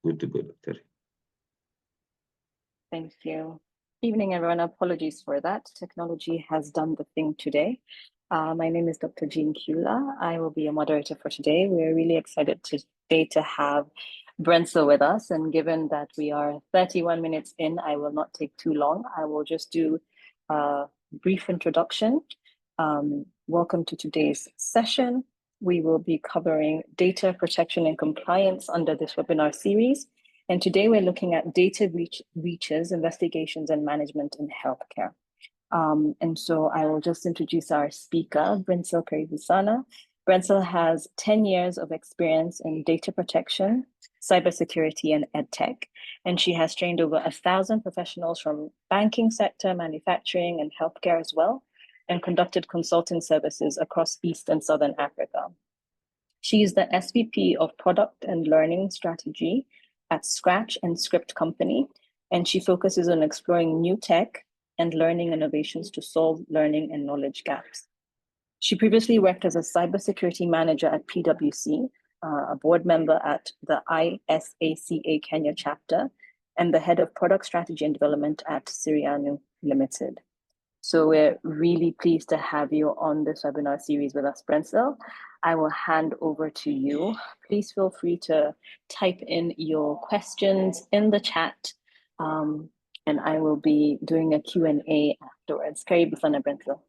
Good to go, Dr. Thank you. Evening, everyone. Apologies for that. Technology has done the thing today. My name is Dr. Jean Kula. I will be your moderator for today. We're really excited today to have Brenso with us. And given that we are 31 minutes in, I will not take too long. I will just do a brief introduction. Welcome to today's session. We will be covering data protection and compliance under this webinar series. And today we're looking at data breaches, investigations, and management in healthcare. And so I will just introduce our speaker, Brenso Karibusana. Brenso has 10 years of experience in data protection, cybersecurity, and EdTech. And she has trained over 1,000 professionals from banking sector, manufacturing, and healthcare as well, and conducted consulting services across East and Southern Africa. She is the SVP of Product and Learning Strategy at Scratch and Script Company, and she focuses on exploring new tech and learning innovations to solve learning and knowledge gaps. She previously worked as a cybersecurity manager at PwC, a board member at the ISACA Kenya chapter, and the head of product strategy and development at Sirianu Limited. So we're really pleased to have you on this webinar series with us, Brenso. I will hand over to you. Please feel free to type in your questions in the chat, and I will be doing a Q&A afterwards. Karibu sana, Brenso.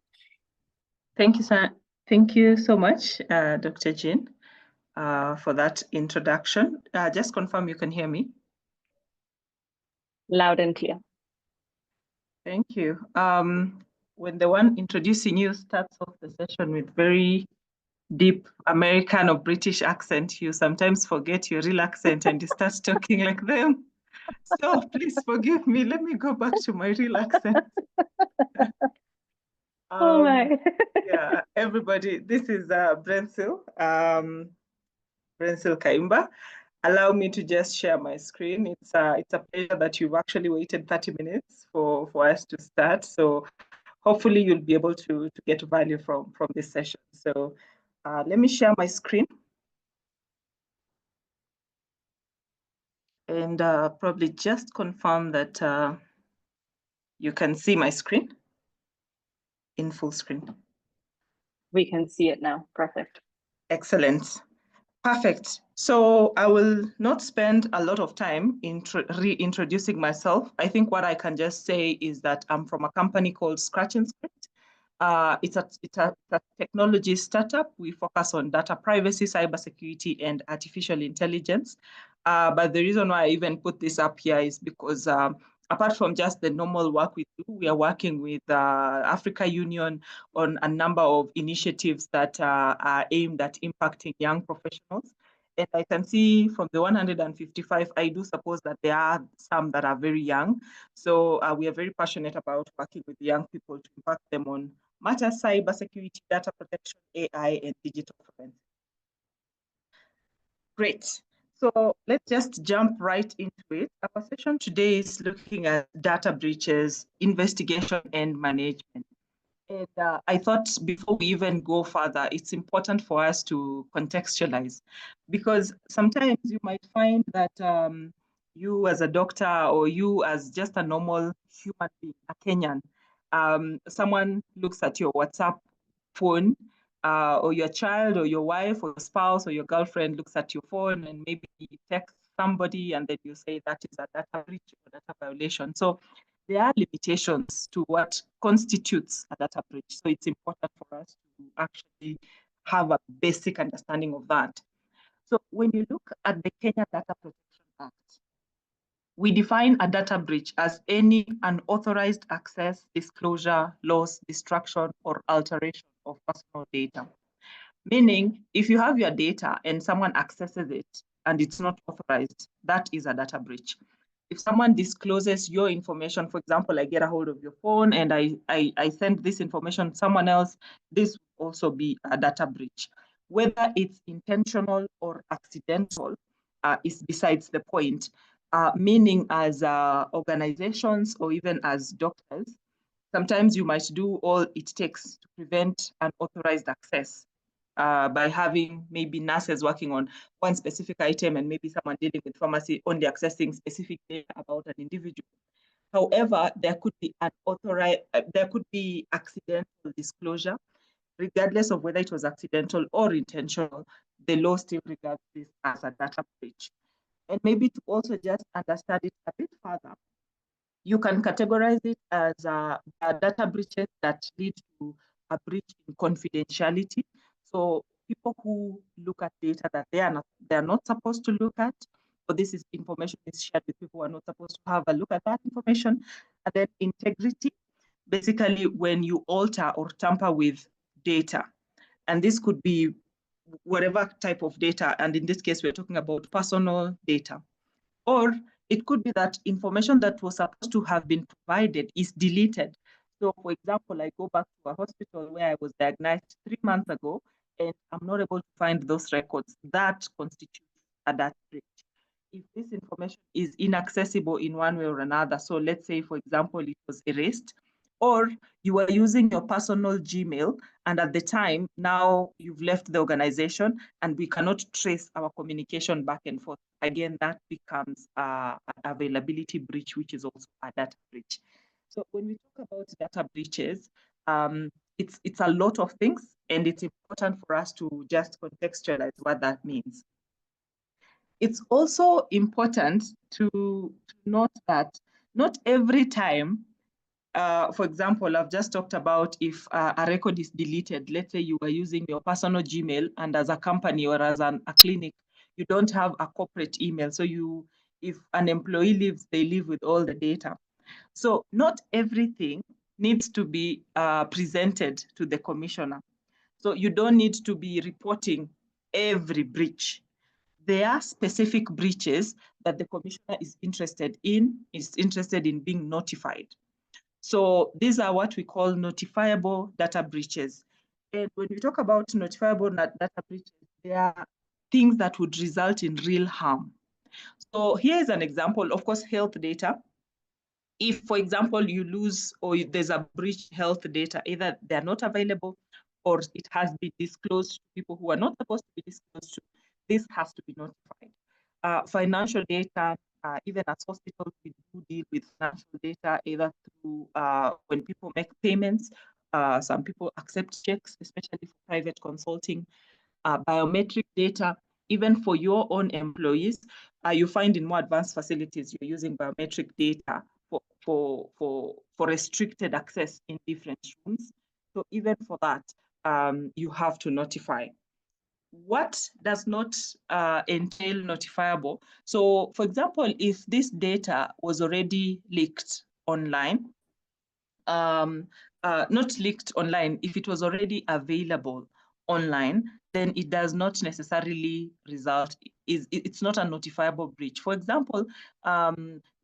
Thank you so much, Dr. Jean, for that introduction. Just confirm you can hear me. Loud and clear. Thank you. When the one introducing you starts off the session with very deep American or British accent, you sometimes forget your real accent and you start talking like them. So please forgive me. Let me go back to my real accent. Oh my. Yeah, everybody, this is Brenso Kaimba. Allow me to just share my screen. It's a pleasure that you've actually waited 30 minutes for us to start. So hopefully you'll be able to get value from this session. So let me share my screen. And probably just confirm that you can see my screen in full screen. We can see it now. Perfect. Excellent. Perfect. So I will not spend a lot of time reintroducing myself. I think what I can just say is that I'm from a company called Scratch and Script. It's a technology startup. We focus on data privacy, cybersecurity, and artificial intelligence. But the reason why I even put this up here is because apart from just the normal work we do, we are working with Africa Union on a number of initiatives that are aimed at impacting young professionals. And I can see from the 155, I do suppose that there are some that are very young. So we are very passionate about working with young people to impact them on matters cybersecurity, data protection, AI, and digital forensics. Great. So let's just jump right into it. Our session today is looking at data breaches, investigation, and management. And I thought before we even go further, it's important for us to contextualize, because sometimes you might find that you as a doctor or you as just a normal human being, a Kenyan, someone looks at your WhatsApp phone, or your child or your wife or your spouse or your girlfriend looks at your phone and maybe texts somebody, and then you say that is a data breach or data violation. So there are limitations to what constitutes a data breach. So it's important for us to actually have a basic understanding of that. So when you look at the Kenya Data Protection Act, we define a data breach as any unauthorized access, disclosure, loss, destruction, or alteration of personal data. Meaning, if you have your data and someone accesses it and it's not authorized, that is a data breach. If someone discloses your information, for example, I get a hold of your phone and I send this information to someone else, this will also be a data breach. Whether it's intentional or accidental is besides the point. Meaning as organizations or even as doctors, sometimes you might do all it takes to prevent unauthorized access. by having maybe nurses working on one specific item and maybe someone dealing with pharmacy only accessing specific data about an individual. However, there could be accidental disclosure, regardless of whether it was accidental or intentional. The law still regards this as a data breach. And maybe to also just understand it a bit further, you can categorize it as data breaches that lead to a breach in confidentiality. So people who look at data that they are not supposed to look at, or this is information is shared with people who are not supposed to have a look at that information. And then integrity, basically when you alter or tamper with data. And this could be whatever type of data. And in this case, we're talking about personal data. Or it could be that information that was supposed to have been provided is deleted. So for example, I go back to a hospital where I was diagnosed 3 months ago, and I'm not able to find those records. That constitutes a data breach. If this information is inaccessible in one way or another, so let's say, for example, it was erased, or you were using your personal Gmail, and at the time, now you've left the organization, and we cannot trace our communication back and forth. Again, that becomes an availability breach, which is also a data breach. So when we talk about data breaches, it's a lot of things, and it's important for us to just contextualize what that means. It's also important to note that not every time, for example, I've just talked about if a record is deleted, let's say you were using your personal Gmail, and as a company or as a clinic, you don't have a corporate email. So if an employee leaves, they leave with all the data. So not everything needs to be presented to the commissioner. So you don't need to be reporting every breach. There are specific breaches that the commissioner is interested in being notified. So these are what we call notifiable data breaches. And when we talk about notifiable data breaches, there are things that would result in real harm. So here is an example, of course, health data. If, for example, you lose or there's a breach health data, either they're not available or it has been disclosed to people who are not supposed to be disclosed to, this has to be notified. Financial data, even as hospitals, we do deal with financial data, either through when people make payments, some people accept checks, especially for private consulting, biometric data, even for your own employees. You find in more advanced facilities, you're using biometric data for restricted access in different rooms. So even for that, you have to notify. What does not entail notifiable? So for example, if this data was already leaked online, not leaked online, if it was already available online, then it does not necessarily result, it's not a notifiable breach. For example,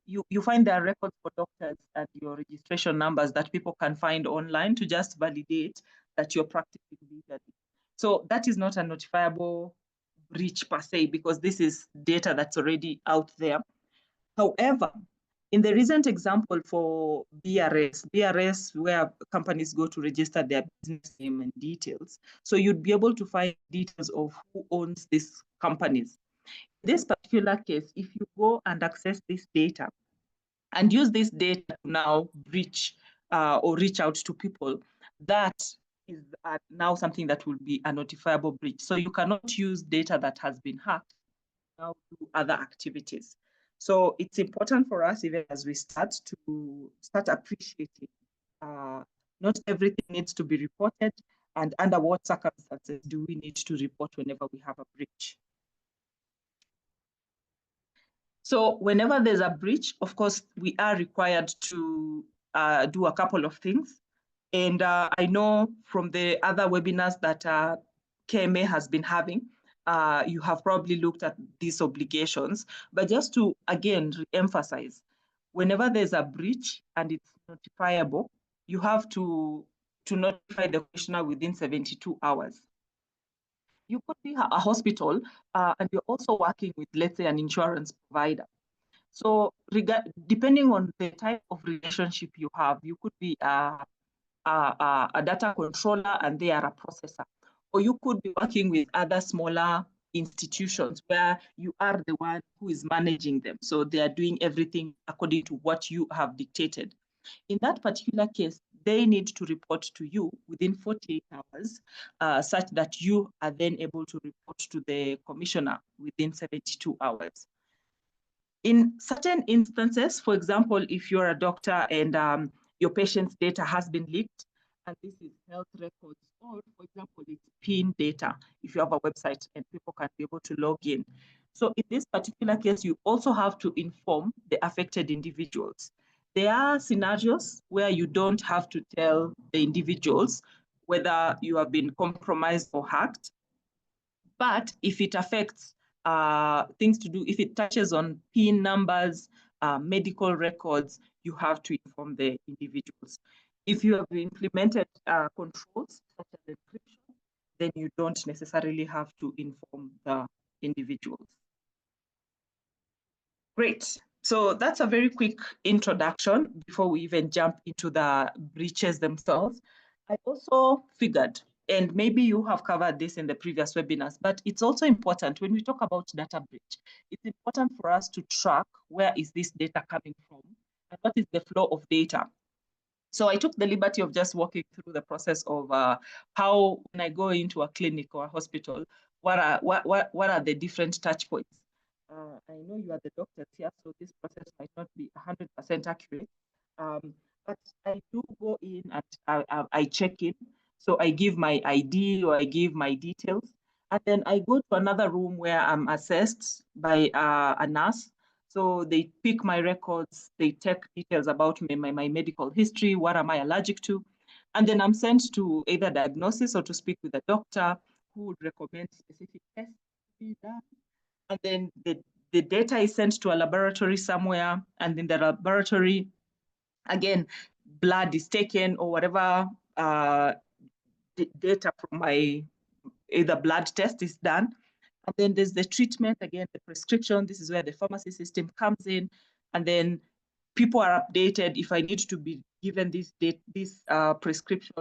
you find there are records for doctors and your registration numbers that people can find online to just validate that you're practicing legally. So that is not a notifiable breach per se, because this is data that's already out there. However, in the recent example for BRS, where companies go to register their business name and details, so you'd be able to find details of who owns these companies. In this particular case, if you go and access this data and use this data to now breach or reach out to people, that is now something that will be a notifiable breach. So you cannot use data that has been hacked now do other activities. So it's important for us, even as we start appreciating not everything needs to be reported, and under what circumstances do we need to report whenever we have a breach. So whenever there's a breach, of course, we are required to do a couple of things. And I know from the other webinars that KMA has been having, you have probably looked at these obligations, but just to, again, re-emphasize, whenever there's a breach and it's notifiable, you have to notify the commissioner within 72 hours. You could be a hospital and you're also working with, let's say, an insurance provider. So depending on the type of relationship you have, you could be a data controller and they are a processor. or you could be working with other smaller institutions where you are the one who is managing them. So they are doing everything according to what you have dictated. In that particular case, they need to report to you within 48 hours, such that you are then able to report to the commissioner within 72 hours. In certain instances, for example, if you're a doctor and your patient's data has been leaked, and this is health records, or for example, it's PIN data, if you have a website and people can be able to log in. So in this particular case, you also have to inform the affected individuals. There are scenarios where you don't have to tell the individuals whether you have been compromised or hacked. But if it affects things to do, if it touches on PIN numbers, medical records, you have to inform the individuals. If you have implemented controls such as encryption, then you don't necessarily have to inform the individuals. Great. So that's a very quick introduction before we even jump into the breaches themselves. I also figured, and maybe you have covered this in the previous webinars, but it's also important when we talk about data breach, it's important for us to track where is this data coming from and what is the flow of data. So I took the liberty of just walking through the process of how, when I go into a clinic or a hospital, what are the different touch points. I know you are the doctors here, so this process might not be 100% accurate, but I do go in and I check in. So I give my ID or I give my details, and then I go to another room where I'm assessed by a nurse. So they pick my records, they take details about me, my medical history, what am I allergic to, and then I'm sent to either diagnosis or to speak with a doctor who would recommend specific tests to be done. And then the data is sent to a laboratory somewhere, and in the laboratory, again, blood is taken or whatever data from my either blood test is done. And then there's the treatment, again, the prescription. This is where the pharmacy system comes in. And then people are updated if I need to be given this prescription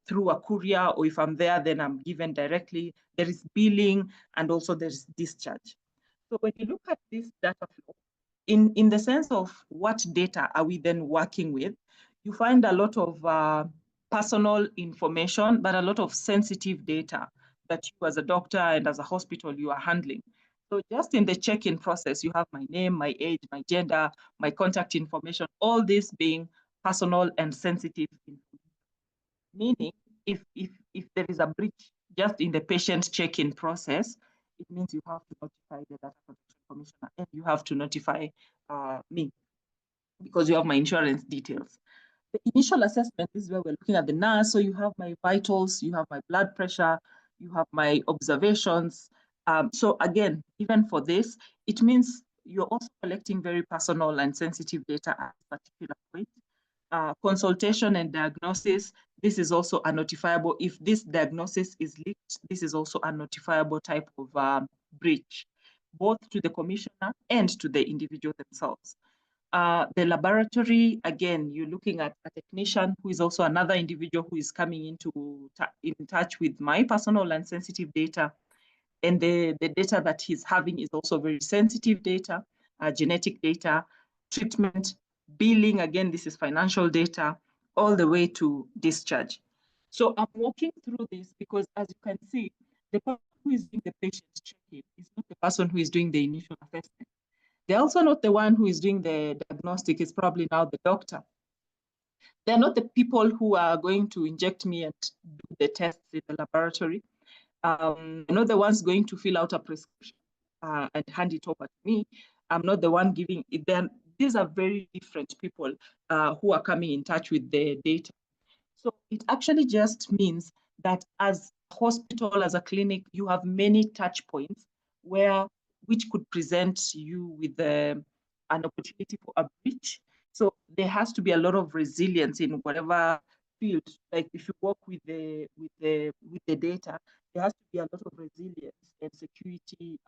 through a courier, or if I'm there, then I'm given directly. There is billing, and also there's discharge. So when you look at this data flow, in the sense of what data are we then working with, you find a lot of personal information, but a lot of sensitive data that you as a doctor and as a hospital you are handling. So just in the check-in process, you have my name, my age, my gender, my contact information, all this being personal and sensitive information. Meaning, if there is a breach just in the patient check-in process, it means you have to notify the Data Protection Commissioner, and you have to notify me, because you have my insurance details. The initial assessment is where we're looking at the nurse. So you have my vitals, you have my blood pressure, you have my observations. So again, even for this, it means you're also collecting very personal and sensitive data at a particular point. Consultation and diagnosis, this is also a notifiable. If this diagnosis is leaked, this is also a notifiable type of breach, both to the commissioner and to the individual themselves. The laboratory, again, you're looking at a technician who is also another individual who is coming in touch with my personal and sensitive data. And the data that he's having is also very sensitive data, genetic data, treatment, billing, again, this is financial data, all the way to discharge. So I'm walking through this because, as you can see, the person who is doing the patient check-in is not the person who is doing the initial assessment. They're also not the one who is doing the diagnostic, it's probably now the doctor. They're not the people who are going to inject me and do the tests in the laboratory. I'm not the ones going to fill out a prescription and hand it over to me. I'm not the one giving it. These are very different people who are coming in touch with the data. So it actually just means that as a hospital, as a clinic, you have many touch points which could present you with an opportunity for a breach. So there has to be a lot of resilience in whatever field. Like if you work with the data, there has to be a lot of resilience and security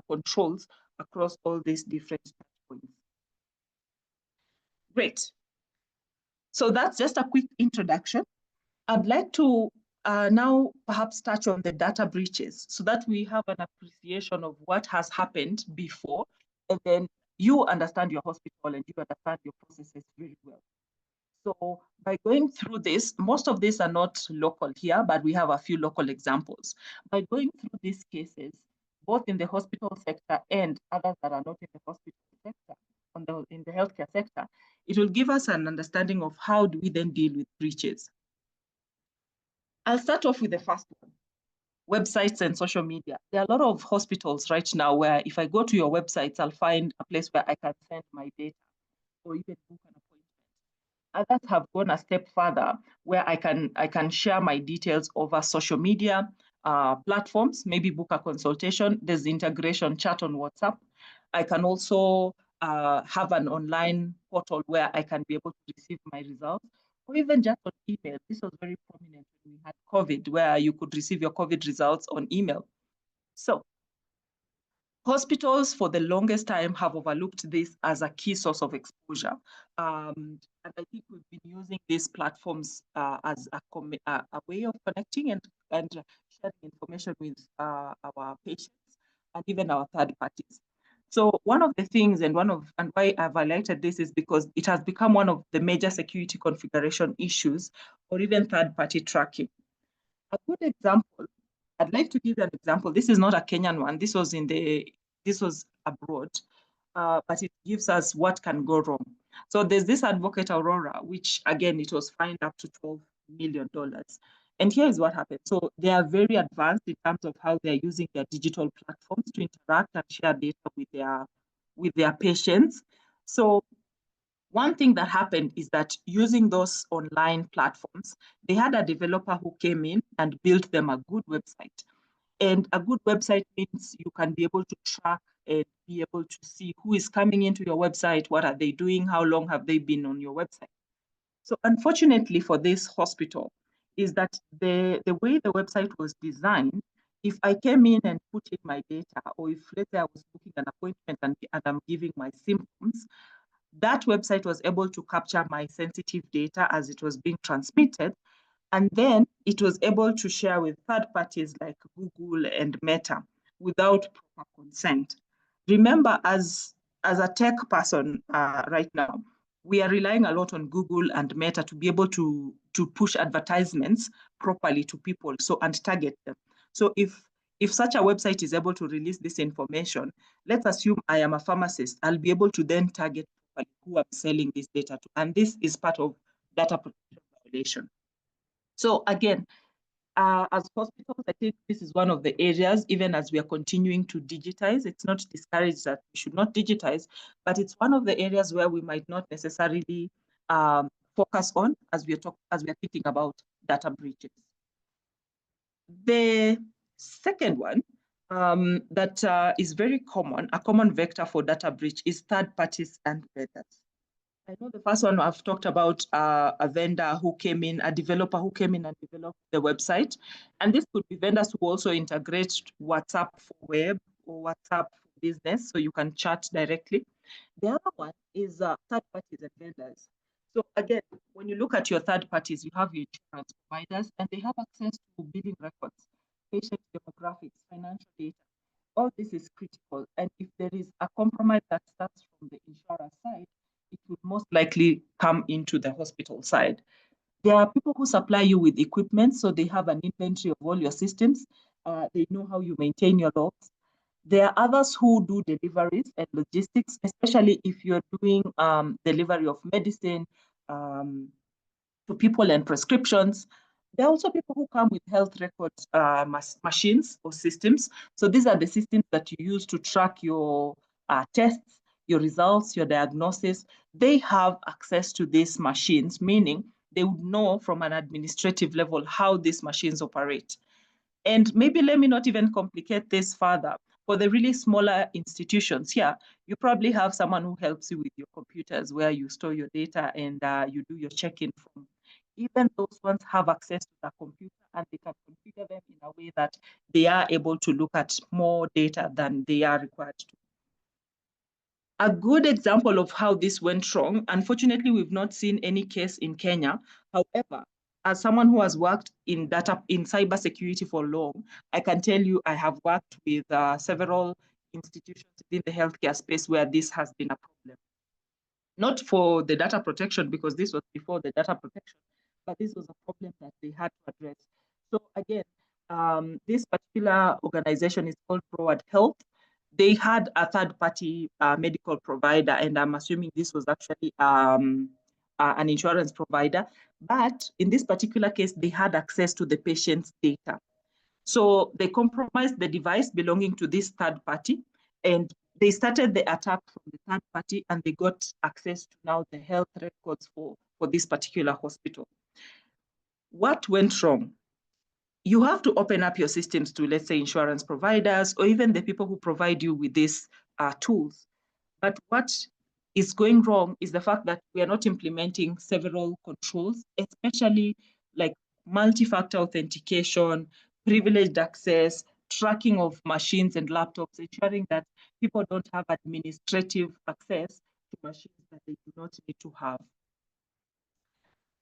controls across all these different touch points. Great. So that's just a quick introduction. I'd like to now perhaps touch on the data breaches so that we have an appreciation of what has happened before, and then you understand your hospital and you understand your processes very well. So by going through this, most of these are not local here, but we have a few local examples. By going through these cases, both in the hospital sector and others that are not in the hospital sector, in the healthcare sector, it will give us an understanding of how do we then deal with breaches. I'll start off with the first one, websites and social media. There are a lot of hospitals right now where if I go to your websites, I'll find a place where I can send my data or even book an appointment. Others have gone a step further where I can share my details over social media platforms, maybe book a consultation. There's integration chat on WhatsApp. I can also have an online portal where I can be able to receive my results, or even just on email. This was very prominent when we had COVID, where you could receive your COVID results on email. So hospitals for the longest time have overlooked this as a key source of exposure. And I think we've been using these platforms as a way of connecting and sharing information with our patients and even our third parties. So one of the things and why I've highlighted this is because it has become one of the major security configuration issues or even third-party tracking. A good example, I'd like to give you an example. This is not a Kenyan one. This was abroad, but it gives us what can go wrong. So there's this advocate Aurora, which again, it was fined up to $12 million. And here is what happened. So they are very advanced in terms of how they're using their digital platforms to interact and share data with their patients. So one thing that happened is that using those online platforms, they had a developer who came in and built them a good website. And a good website means you can be able to track and be able to see who is coming into your website, what are they doing, how long have they been on your website. So unfortunately for this hospital is that the way the website was designed, if I came in and put in my data, or if let's say I was booking an appointment and I'm giving my symptoms, that website was able to capture my sensitive data as it was being transmitted. And then it was able to share with third parties like Google and Meta without proper consent. Remember, as a tech person right now, we are relying a lot on Google and Meta to be able to push advertisements properly to people and target them. So if such a website is able to release this information, let's assume I am a pharmacist, I'll be able to then target who I'm selling this data to. And this is part of data protection violation. So again, as hospitals, I think this is one of the areas, even as we are continuing to digitize, it's not discouraged that we should not digitize, but it's one of the areas where we might not necessarily focus on as we are thinking about data breaches. The second one that is very common, a common vector for data breach is third parties and vendors. I know the first one I've talked about a vendor who came in, a developer who came in and developed the website. And this could be vendors who also integrate WhatsApp for web or WhatsApp for business, so you can chat directly. The other one is third parties and vendors. So again, when you look at your third parties, you have your insurance providers, and they have access to billing records, patient demographics, financial data. All this is critical. And if there is a compromise that starts from the insurer side, it would most likely come into the hospital side. There are people who supply you with equipment, so they have an inventory of all your systems. They know how you maintain your logs. There are others who do deliveries and logistics, especially if you're doing delivery of medicine to people and prescriptions. There are also people who come with health records machines or systems. So these are the systems that you use to track your tests, your results, your diagnosis. They have access to these machines, meaning they would know from an administrative level how these machines operate. And maybe let me not even complicate this further. For the really smaller institutions here, you probably have someone who helps you with your computers where you store your data and you do your check-in from. Even those ones have access to the computer and they can configure them in a way that they are able to look at more data than they are required to. A good example of how this went wrong, unfortunately, we've not seen any case in Kenya. However, as someone who has worked in cybersecurity for long, I can tell you I have worked with several institutions within the healthcare space where this has been a problem. Not for the data protection, because this was before the data protection, but this was a problem that they had to address. So again, this particular organization is called ProWard Health. They had a third-party medical provider, and I'm assuming this was actually an insurance provider. But in this particular case, they had access to the patient's data. So they compromised the device belonging to this third party, and they started the attack from the third party, and they got access to now the health records for this particular hospital. What went wrong? You have to open up your systems to, let's say, insurance providers or even the people who provide you with these tools. But what is going wrong is the fact that we are not implementing several controls, especially like multi-factor authentication, privileged access, tracking of machines and laptops, ensuring that people don't have administrative access to machines that they do not need to have.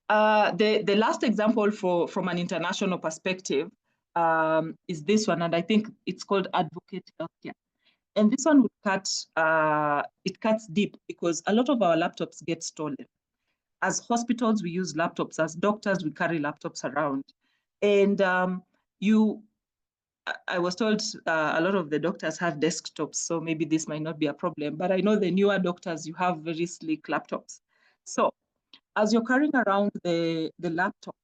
The last example from an international perspective is this one, and I think it's called Advocate Healthcare. And this one would it cuts deep because a lot of our laptops get stolen. As hospitals, we use laptops. As doctors, we carry laptops around. And I was told a lot of the doctors have desktops, so maybe this might not be a problem. But I know the newer doctors, you have very sleek laptops. So as you're carrying around the laptop,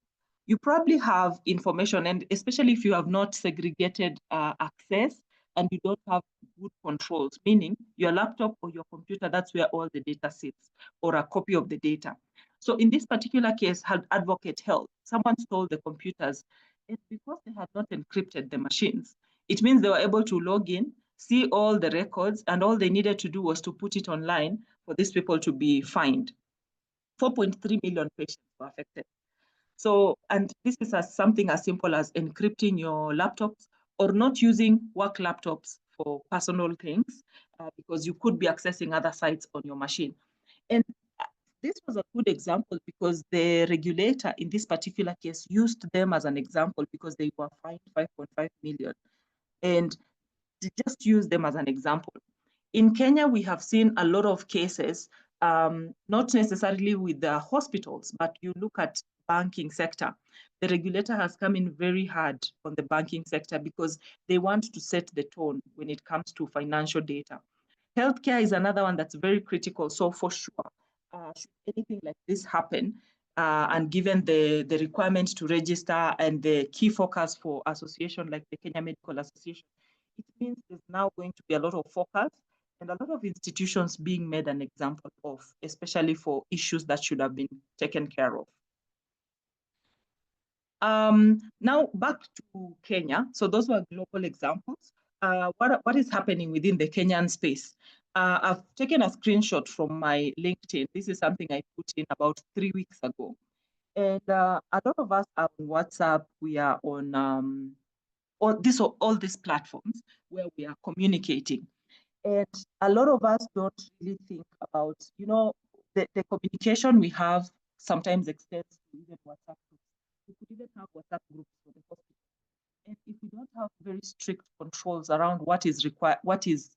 you probably have information, and especially if you have not segregated access and you don't have good controls, meaning your laptop or your computer, that's where all the data sits, or a copy of the data. So in this particular case, had Advocate Health, someone stole the computers. It's because they had not encrypted the machines. It means they were able to log in, see all the records, and all they needed to do was to put it online for these people to be fined. 4.3 million patients were affected. So, and this is something as simple as encrypting your laptops or not using work laptops for personal things because you could be accessing other sites on your machine. And this was a good example because the regulator in this particular case used them as an example because they were fined 5.5 million. And just use them as an example. In Kenya, we have seen a lot of cases, not necessarily with the hospitals, but you look at banking sector. The regulator has come in very hard on the banking sector because they want to set the tone when it comes to financial data. Healthcare is another one that's very critical. So for sure, should anything like this happen, and given the requirement to register and the key focus for association like the Kenya Medical Association, it means there's now going to be a lot of focus and a lot of institutions being made an example of, especially for issues that should have been taken care of. Now back to Kenya. So those were global examples. What is happening within the Kenyan space? I've taken a screenshot from my LinkedIn. This is something I put in about 3 weeks ago. And a lot of us are on WhatsApp. We are on all these platforms where we are communicating. And a lot of us don't really think about, the communication we have sometimes extends to even WhatsApp groups. We could even have WhatsApp groups for the hospital. And if we don't have very strict controls around what is required, what is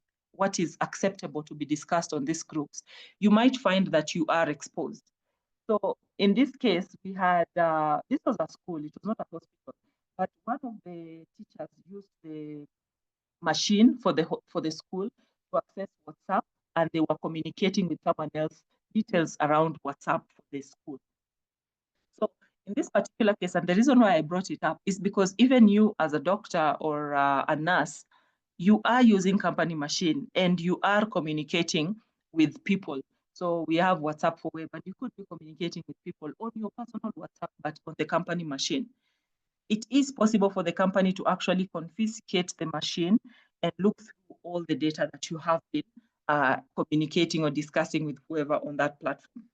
acceptable to be discussed on these groups, you might find that you are exposed. So in this case, we had, this was a school, it was not a hospital, but one of the teachers used the machine for the school to access WhatsApp, and they were communicating with someone else details around WhatsApp for the school. So in this particular case, and the reason why I brought it up is because even you as a doctor or a nurse, you are using company machine and you are communicating with people. So we have WhatsApp for web, but you could be communicating with people on your personal WhatsApp, but on the company machine. It is possible for the company to actually confiscate the machine and look through all the data that you have been communicating or discussing with whoever on that platform.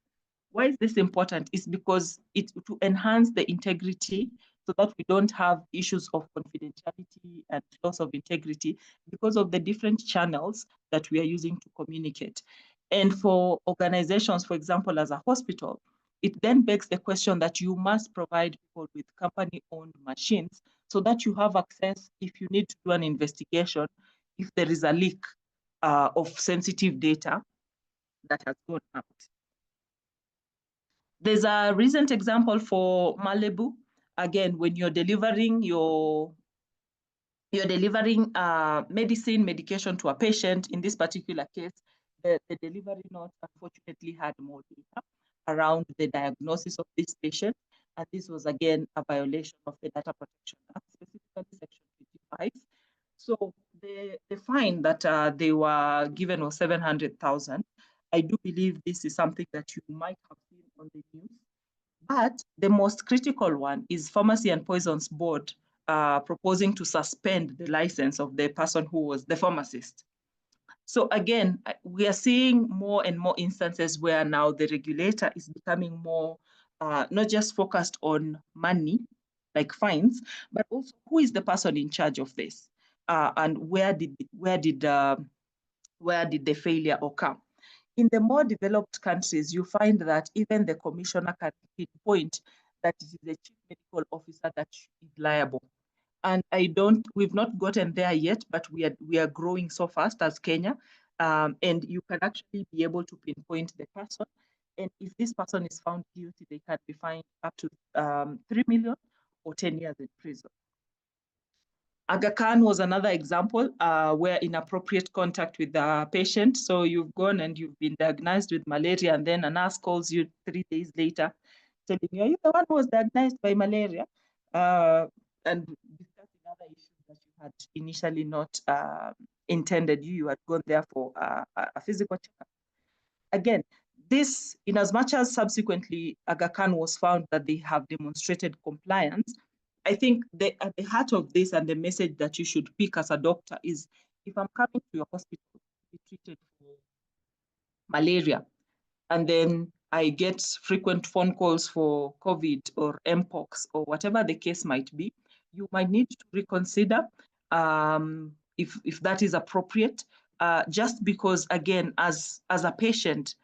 Why is this important? It's because it's to enhance the integrity so that we don't have issues of confidentiality and loss of integrity because of the different channels that we are using to communicate. And for organizations, for example, as a hospital, it then begs the question that you must provide people with company-owned machines so that you have access if you need to do an investigation, if there is a leak of sensitive data that has gone out. There's a recent example for Malibu. Again, when you're delivering medication to a patient, in this particular case, the delivery note unfortunately had more data around the diagnosis of this patient. And this was, again, a violation of the Data Protection Act, specifically Section 55. So the fine that they were given was 700,000. I do believe this is something that you might have seen on the news. But the most critical one is Pharmacy and Poisons Board proposing to suspend the license of the person who was the pharmacist. So again, we are seeing more and more instances where now the regulator is becoming more not just focused on money, like fines, but also who is the person in charge of this, and where did the failure occur. In the more developed countries, you find that even the commissioner can pinpoint that it is the chief medical officer that is liable. And we've not gotten there yet, but we are growing so fast as Kenya. And you can actually be able to pinpoint the person. And if this person is found guilty, they can be fined up to 3 million or 10 years in prison. Aga Khan was another example where inappropriate contact with the patient. So you've gone and you've been diagnosed with malaria, and then a nurse calls you 3 days later telling you, are you the one who was diagnosed by malaria? And discussing other issues that you had initially not intended. You had gone there for a physical checkup. Again, this, in as much as subsequently Aga Khan was found that they have demonstrated compliance, I think at the heart of this and the message that you should pick as a doctor is, if I'm coming to your hospital to be treated for malaria, and then I get frequent phone calls for COVID or Mpox or whatever the case might be, you might need to reconsider if that is appropriate, just because, again, as a patient,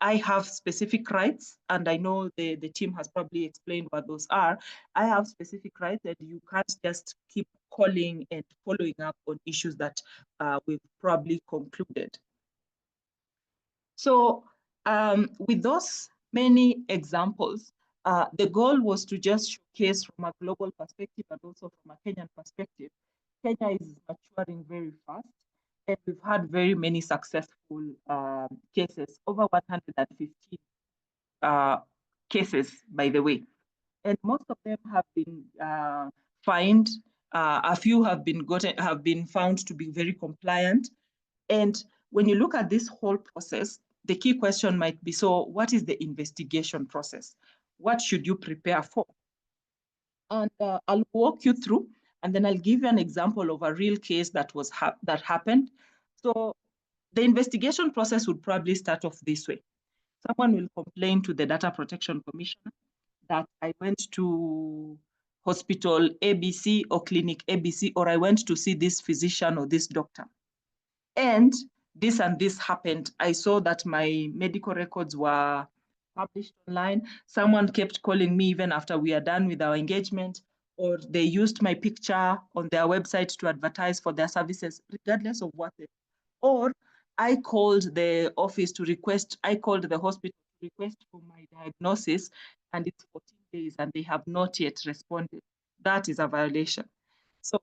I have specific rights, and I know the team has probably explained what those are. I have specific rights, and you can't just keep calling and following up on issues that we've probably concluded. So with those many examples, the goal was to just showcase from a global perspective and also from a Kenyan perspective. Kenya is maturing very fast, and we've had very many successful cases, over 115 cases, by the way. And most of them have been fined. A few have been found to be very compliant. And when you look at this whole process, the key question might be, so what is the investigation process? What should you prepare for? And I'll walk you through, and then I'll give you an example of a real case that happened. So the investigation process would probably start off this way. Someone will complain to the Data Protection Commissioner that I went to hospital ABC or clinic ABC, or I went to see this physician or this doctor, and this happened. I saw that my medical records were published online. Someone kept calling me even after we are done with our engagement, or they used my picture on their website to advertise for their services, regardless of what. Or I called the office to request, I called the hospital to request for my diagnosis, and it's 14 days and they have not yet responded. That is a violation. So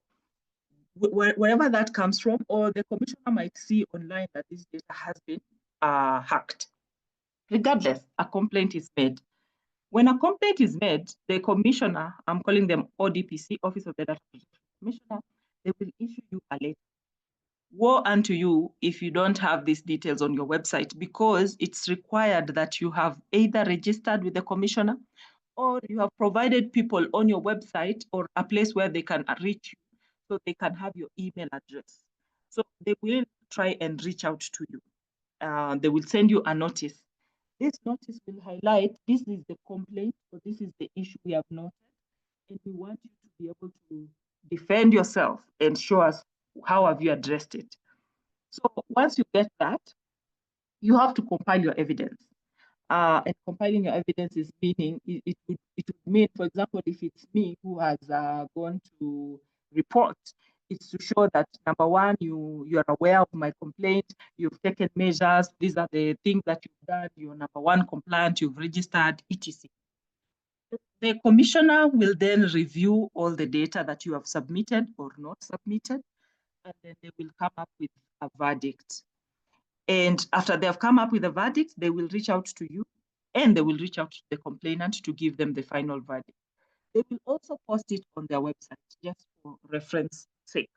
wherever that comes from, or the commissioner might see online that this data has been hacked. Regardless, a complaint is made. When a complaint is made, the commissioner, I'm calling them ODPC, Office of the Data Protection Commissioner, they will issue you a letter. Woe unto you if you don't have these details on your website, because it's required that you have either registered with the commissioner or you have provided people on your website or a place where they can reach you, so they can have your email address. So they will try and reach out to you. They will send you a notice. This notice will highlight, this is the complaint, or this is the issue we have noted, and we want you to be able to defend yourself and show us how have you addressed it. So once you get that, you have to compile your evidence. And compiling your evidence is meaning, it would mean, for example, if it's me who has gone to report, it's to show that number one, you are aware of my complaint, you've taken measures, these are the things that you've done, you're number one compliant, you've registered, etc. The commissioner will then review all the data that you have submitted or not submitted, and then they will come up with a verdict. And after they have come up with a verdict, they will reach out to you and they will reach out to the complainant to give them the final verdict. They will also post it on their website just for reference sake.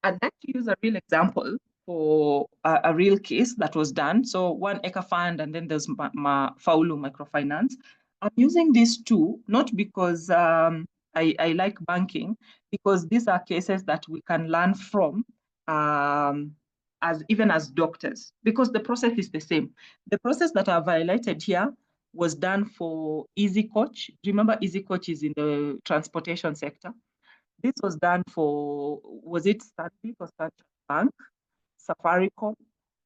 I'd like to use a real example for a real case that was done. So One Acre Fund, and then there's Faulu Microfinance. I'm using these two, not because I like banking, because these are cases that we can learn from even as doctors, because the process is the same. The process that I've highlighted here was done for Easy Coach. Remember, Easy Coach is in the transportation sector. This was done for, was it Stanbic or Standard Bank, Safaricom,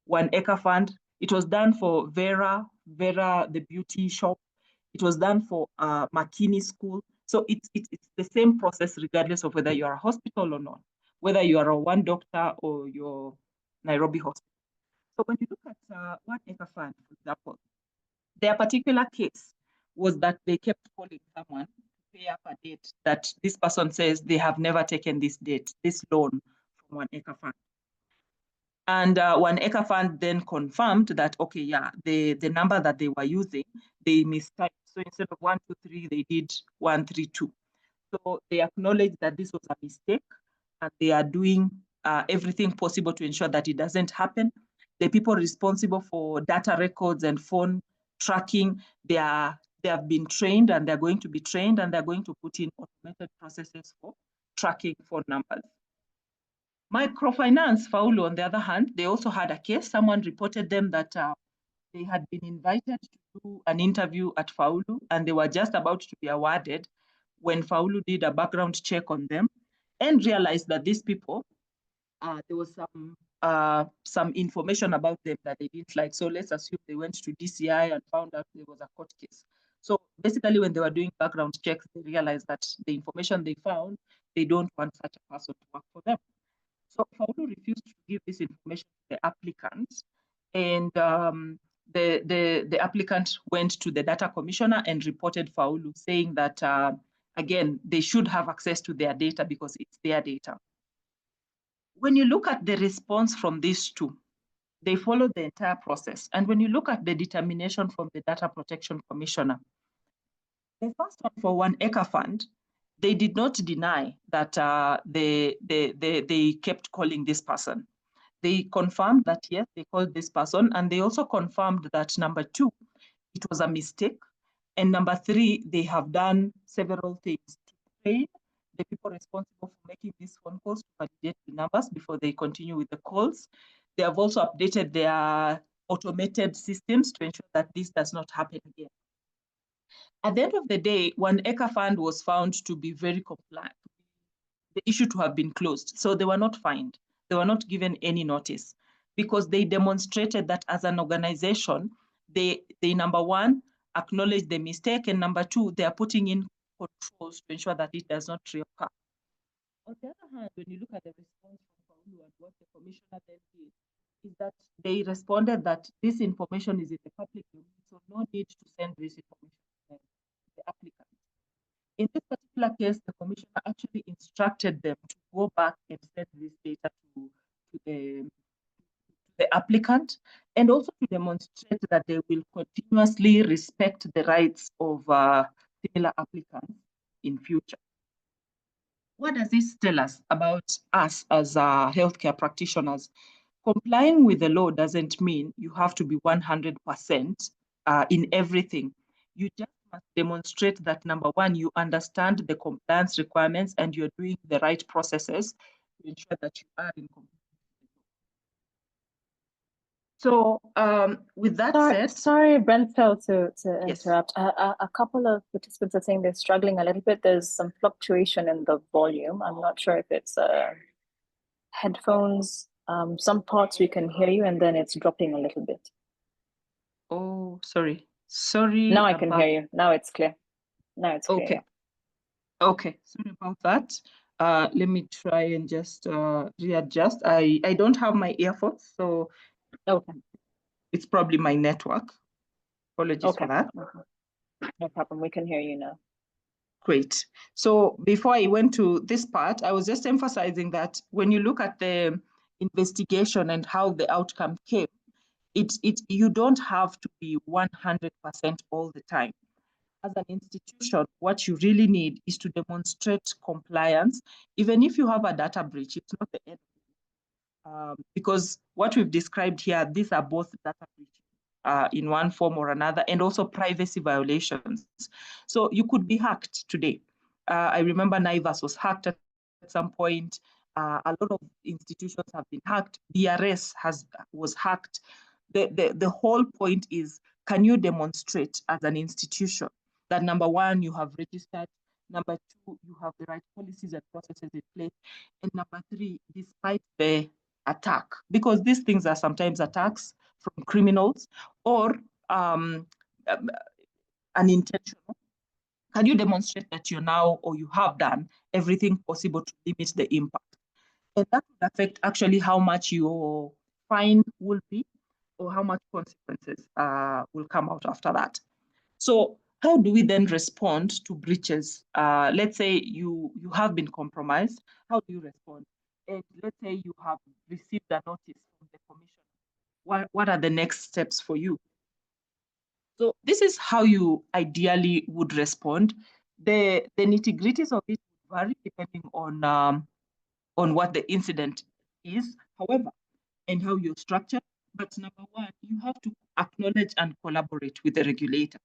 One Acre Fund? It was done for Vera, the beauty shop. It was done for Makini School. So it's the same process regardless of whether you are a hospital or not, whether you are a one doctor or your Nairobi hospital. So when you look at One Acre Fund, for example, their particular case was that they kept calling someone to pay up a debt that this person says they have never taken this debt, this loan from One Acre Fund. And One Acre Fund then confirmed that, okay, yeah, the number that they were using, they mistyped. So instead of 123, they did 132. So they acknowledged that this was a mistake and they are doing everything possible to ensure that it doesn't happen. The people responsible for data records and phone tracking, they have been trained and they're going to be trained and they're going to put in automated processes for tracking phone numbers. Microfinance, Faulu, on the other hand, they also had a case. Someone reported them that they had been invited to do an interview at Faulu and they were just about to be awarded when Faulu did a background check on them and realized that these people, there was some information about them that they didn't like. So let's assume they went to DCI and found out there was a court case. So basically when they were doing background checks, they realized that the information they found, they don't want such a person to work for them. So Faulu refused to give this information to the applicant, and the applicant went to the data commissioner and reported Faulu, saying that, again, they should have access to their data because it's their data. When you look at the response from these two, they follow the entire process. And when you look at the determination from the Data Protection Commissioner, the first one for One Acre Fund, they did not deny that they kept calling this person. They confirmed that, yes, they called this person, and they also confirmed that number two, it was a mistake. And number three, they have done several things to train the people responsible for making these phone calls to validate the numbers before they continue with the calls. They have also updated their automated systems to ensure that this does not happen again. At the end of the day, One Acre Fund was found to be very compliant, the issue to have been closed. So they were not fined. They were not given any notice because they demonstrated that as an organization, they number one, acknowledge the mistake, and number two, they are putting in controls to ensure that it does not reoccur. On the other hand, when you look at the response from Faulu and what the commissioner then did, is that they responded that this information is in the public domain, so no need to send this information to the applicant. In this particular case, the commissioner actually instructed them to go back and send this data to the applicant, and also to demonstrate that they will continuously respect the rights of similar applicants in future. What does this tell us about us as healthcare practitioners? Complying with the law doesn't mean you have to be 100% in everything. You just must demonstrate that, number one, you understand the compliance requirements and you're doing the right processes to ensure that you are in compliance. So with that said— Sorry, Brenfell, to Yes. interrupt. A couple of participants are saying they're struggling a little bit. There's some fluctuation in the volume. I'm not sure if it's headphones. Some parts we can hear you and then it's dropping a little bit. Oh, sorry. Sorry Now I can about. hear you. Now it's clear. Now it's clear. Okay. Okay. Sorry about that. Let me try and just readjust. I don't have my earphones, so Yeah. Okay. it's probably my network. Apologies for Okay. that. No problem. We can hear you now. Great. So before I went to this part, I was just emphasizing that when you look at the investigation and how the outcome came, you don't have to be 100% all the time. As an institution, what you really need is to demonstrate compliance. Even if you have a data breach, it's not the end. Because what we've described here, these are both data breaches in one form or another, and also privacy violations. So you could be hacked today. I remember NIVAS was hacked at some point. A lot of institutions have been hacked. BRS was hacked. The whole point is, can you demonstrate as an institution that, number one, you have registered, number two, you have the right policies and processes in place, and number three, despite the attack, because these things are sometimes attacks from criminals or unintentional, can you demonstrate that you now, or you have done everything possible to limit the impact? And that would affect actually how much your fine will be or how much consequences will come out after that. So how do we then respond to breaches? Let's say you have been compromised. How do you respond? And let's say you have received a notice from the commissioner. What are the next steps for you? So this is how you ideally would respond. The nitty-gritties of it vary depending on what the incident is, however, and how you're structured. But number one, you have to acknowledge and collaborate with the regulator.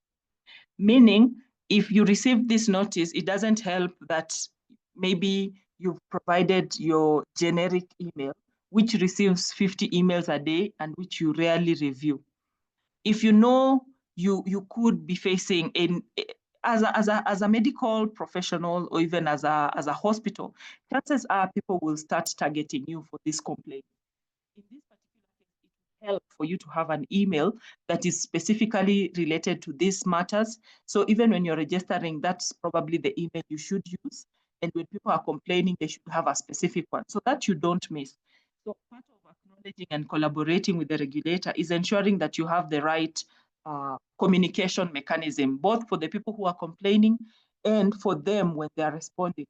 Meaning, if you receive this notice, it doesn't help that maybe you've provided your generic email, which receives 50 emails a day and which you rarely review. If you know you could be facing as a medical professional or even as a hospital, chances are people will start targeting you for this complaint. In this particular case, it will help for you to have an email that is specifically related to these matters. So even when you're registering, that's probably the email you should use. And when people are complaining, they should have a specific one so that you don't miss. So part of acknowledging and collaborating with the regulator is ensuring that you have the right communication mechanism, both for the people who are complaining and for them when they are responding.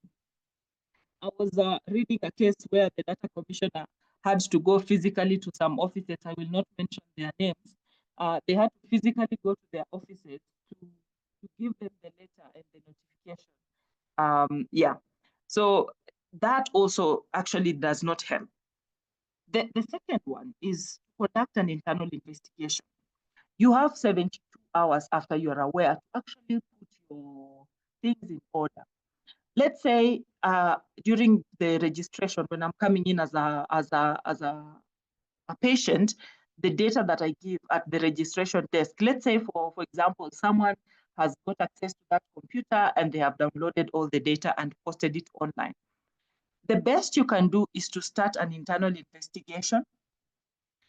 I was reading a case where the data commissioner had to go physically to some offices. I will not mention their names. They had to physically go to their offices to give them the letter and the notification. Yeah, so that also actually does not help. The second one is conduct an internal investigation. You have 72 hours after you're aware to actually put your things in order. Let's say during the registration, when I'm coming in as a patient, the data that I give at the registration desk, let's say for example, someone has got access to that computer and they have downloaded all the data and posted it online. The best you can do is to start an internal investigation,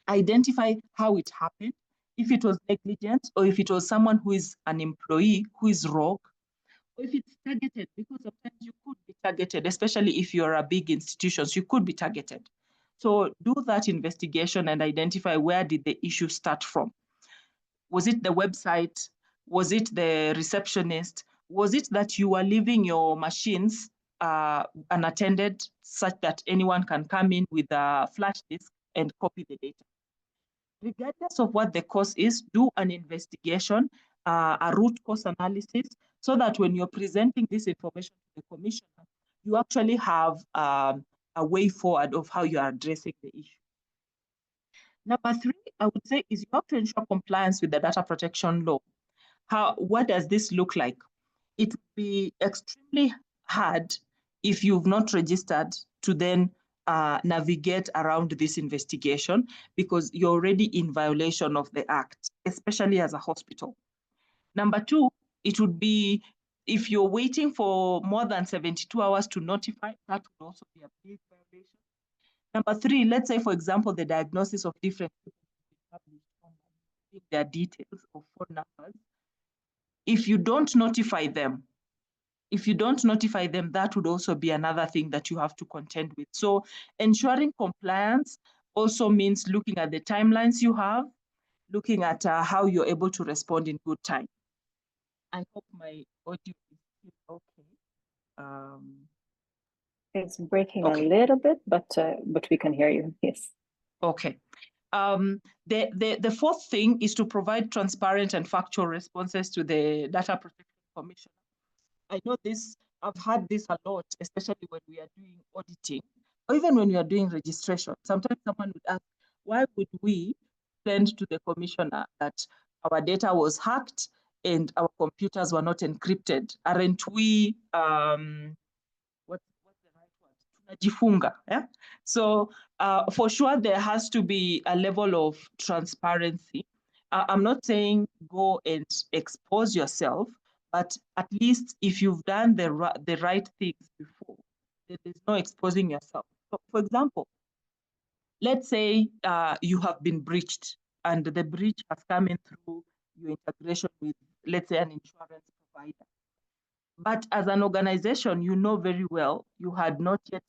identify how it happened, if it was negligence or if it was someone who is an employee who is rogue, or if it's targeted, because sometimes you could be targeted, especially if you're a big institution, you could be targeted. So do that investigation and identify where did the issue start from. Was it the website? Was it the receptionist? Was it that you were leaving your machines unattended such that anyone can come in with a flash disk and copy the data? Regardless of what the cause is, do an investigation, a root cause analysis, so that when you're presenting this information to the commissioner, you actually have a way forward of how you are addressing the issue. Number three, I would say, is you have to ensure compliance with the data protection law. What does this look like? It would be extremely hard if you've not registered to then navigate around this investigation because you're already in violation of the act, especially as a hospital. Number two, it would be if you're waiting for more than 72 hours to notify, that would also be a big violation. Number three, let's say, for example, the diagnosis of different people published online, their details or phone numbers, if you don't notify them, that would also be another thing that you have to contend with. So ensuring compliance also means looking at the timelines you have, looking at how you're able to respond in good time. I hope my audio is still okay. It's breaking Okay. a little bit, but we can hear you. Yes. Okay. The fourth thing is to provide transparent and factual responses to the Data Protection Commission. I know this, I've had this a lot, especially when we are doing auditing, or even when we are doing registration. Sometimes someone would ask, why would we send to the commissioner that our data was hacked and our computers were not encrypted? Aren't we, what's the right word? Tunajifunga, yeah? So for sure, there has to be a level of transparency. I'm not saying go and expose yourself, but at least if you've done the right things before, there's no exposing yourself. So for example, let's say you have been breached and the breach has come in through your integration with, let's say, an insurance provider. But as an organization, you know very well you had not yet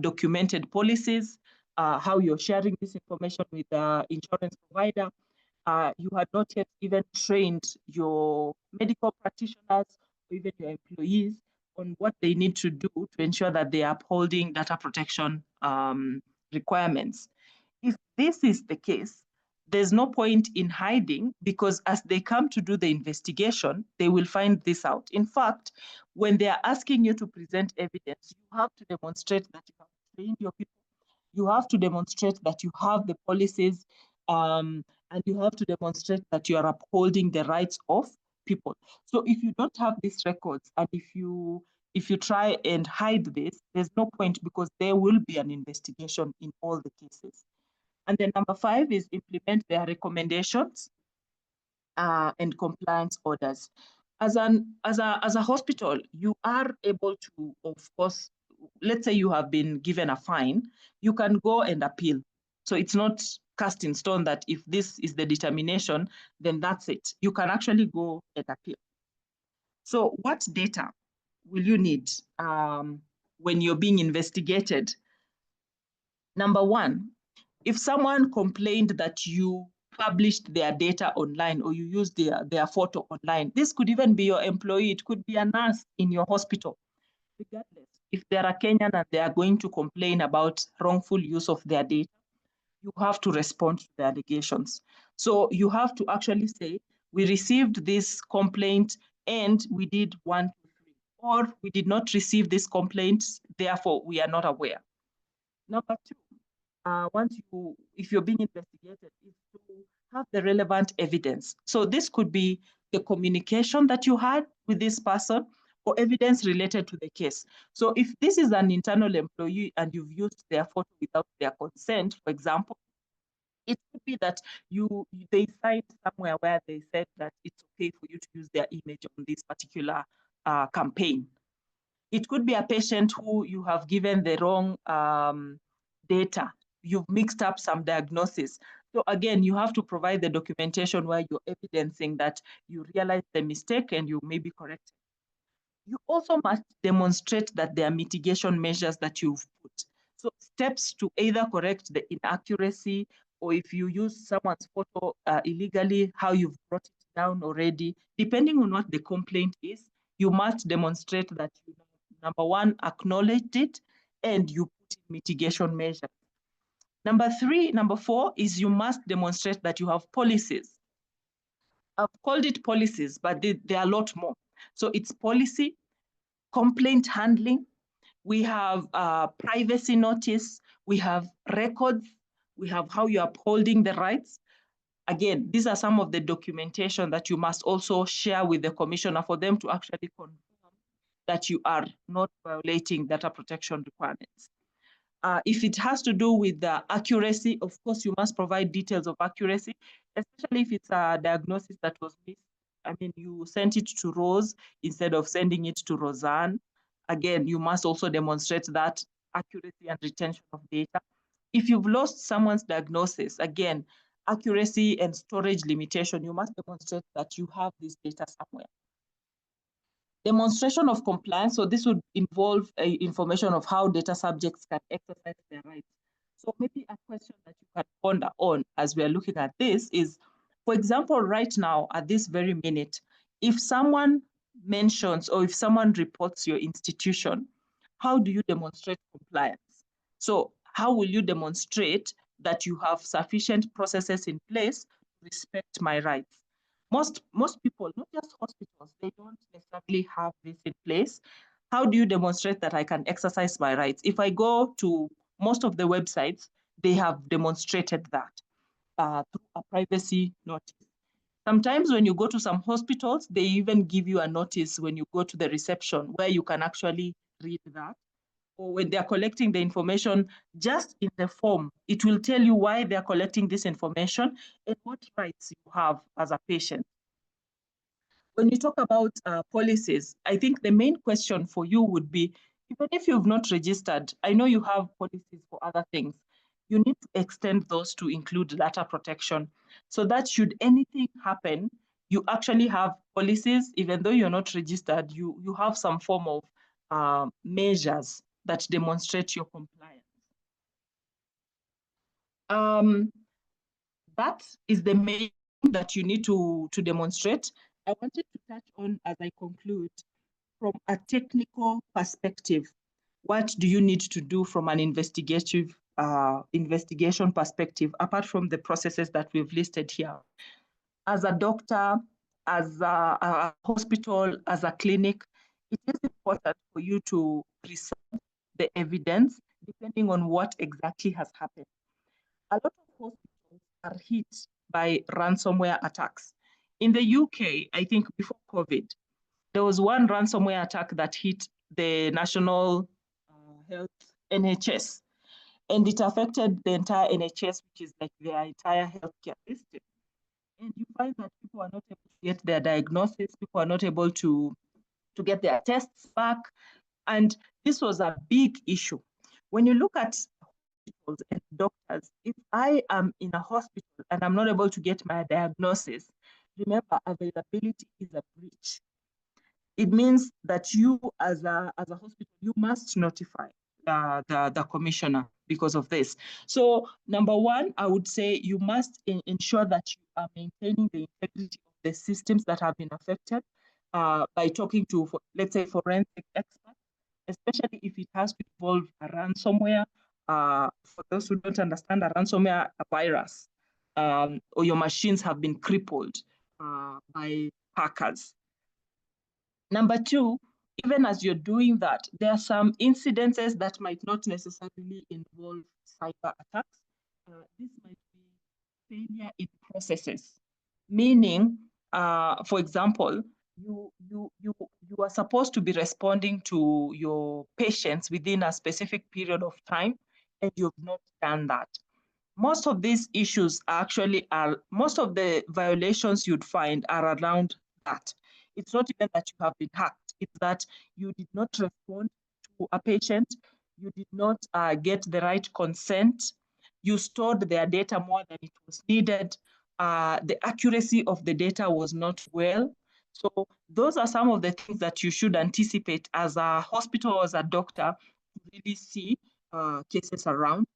documented policies, how you're sharing this information with the insurance provider. You had not yet even trained your medical practitioners or even your employees on what they need to do to ensure that they are upholding data protection requirements. If this is the case, there's no point in hiding, because as they come to do the investigation, they will find this out. In fact, when they are asking you to present evidence, you have to demonstrate that you have trained your people. You have to demonstrate that you have the policies, and you have to demonstrate that you are upholding the rights of people. So if you don't have these records, and if you try and hide this, there's no point, because there will be an investigation in all the cases. And then number 5 is implement their recommendations and compliance orders. As a hospital, you are able to, of course, let's say you have been given a fine, you can go and appeal. So it's not cast in stone that if this is the determination, then that's it. You can actually go and appeal. So what data will you need when you're being investigated? Number 1, if someone complained that you published their data online or you used their photo online, this could even be your employee, it could be a nurse in your hospital. Regardless, if they're a Kenyan and they are going to complain about wrongful use of their data, you have to respond to the allegations. So you have to actually say, we received this complaint and we did 1, 2, 3, or we did not receive this complaint, therefore we are not aware. Number 2, if you're being investigated, is to have the relevant evidence. So this could be the communication that you had with this person or evidence related to the case. So if this is an internal employee and you've used their photo without their consent, for example, it could be that they signed somewhere where they said that it's okay for you to use their image on this particular campaign. It could be a patient who you have given the wrong data. You've mixed up some diagnosis. So again, you have to provide the documentation where you're evidencing that you realize the mistake and you may be corrected. You also must demonstrate that there are mitigation measures that you've put. So steps to either correct the inaccuracy, or if you use someone's photo illegally, how you've brought it down already. Depending on what the complaint is, you must demonstrate that you, number 1, acknowledged it and you put in mitigation measures. Number 4 is you must demonstrate that you have policies. I've called it policies, but there are a lot more. So it's policy, complaint handling, we have privacy notice, we have records, we have how you're upholding the rights. Again, these are some of the documentation that you must also share with the commissioner for them to actually confirm that you are not violating data protection requirements. If it has to do with the accuracy, of course, you must provide details of accuracy, especially if it's a diagnosis that was missed. I mean, you sent it to Rose instead of sending it to Roseanne. Again, you must also demonstrate that accuracy and retention of data. If you've lost someone's diagnosis, again, accuracy and storage limitation, you must demonstrate that you have this data somewhere. Demonstration of compliance, so this would involve information of how data subjects can exercise their rights. So maybe a question that you can ponder on as we are looking at this is, for example, right now at this very minute, if someone mentions or if someone reports your institution, how do you demonstrate compliance? So how will you demonstrate that you have sufficient processes in place to respect my rights? Most people, not just hospitals, they don't necessarily have this in place. How do you demonstrate that I can exercise my rights? If I go to most of the websites, they have demonstrated that through a privacy notice. Sometimes when you go to some hospitals, they even give you a notice when you go to the reception where you can actually read that. Or when they're collecting the information just in the form, it will tell you why they're collecting this information and what rights you have as a patient. When you talk about policies, I think the main question for you would be, even if you've not registered, I know you have policies for other things, you need to extend those to include data protection so that should anything happen, you actually have policies, even though you're not registered, you have some form of measures that demonstrate your compliance. That is the main thing that you need to demonstrate. I wanted to touch on, as I conclude, from a technical perspective, what do you need to do from an investigation perspective, apart from the processes that we've listed here? As a doctor, as a hospital, as a clinic, it is important for you to present the evidence depending on what exactly has happened. A lot of hospitals are hit by ransomware attacks. In the UK, I think before COVID, there was one ransomware attack that hit the National Health NHS, and it affected the entire NHS, which is like their entire healthcare system. And you find that people are not able to get their diagnosis, people are not able to get their tests back. And this was a big issue. When you look at hospitals and doctors, if I am in a hospital and I'm not able to get my diagnosis, remember, availability is a breach. It means that you, as a hospital, you must notify the commissioner because of this. So number one, I would say you must ensure that you are maintaining the integrity of the systems that have been affected by talking to, let's say, forensic experts, especially if it has to involve a ransomware. For those who don't understand, a ransomware, a virus, or your machines have been crippled by hackers. Number two, even as you're doing that, there are some incidences that might not necessarily involve cyber attacks. This might be failure in processes, meaning, for example, you are supposed to be responding to your patients within a specific period of time, and you've not done that. Most of these issues most of the violations you'd find are around that. It's not even that you have been hacked, it's that you did not respond to a patient, you did not get the right consent, you stored their data more than it was needed, the accuracy of the data was not well. So those are some of the things that you should anticipate as a hospital or as a doctor to really see cases around.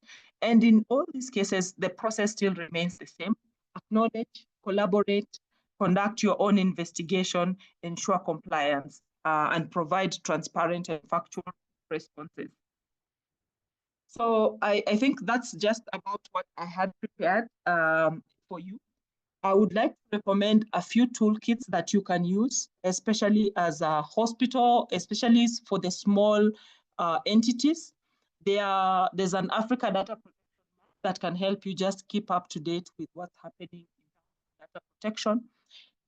And in all these cases, the process still remains the same. Acknowledge, collaborate, conduct your own investigation, ensure compliance, and provide transparent and factual responses. So I think that's just about what I had prepared for you. I would like to recommend a few toolkits that you can use, especially as a hospital, especially for the small entities. There's an Africa data protection that can help you just keep up to date with what's happening in data protection.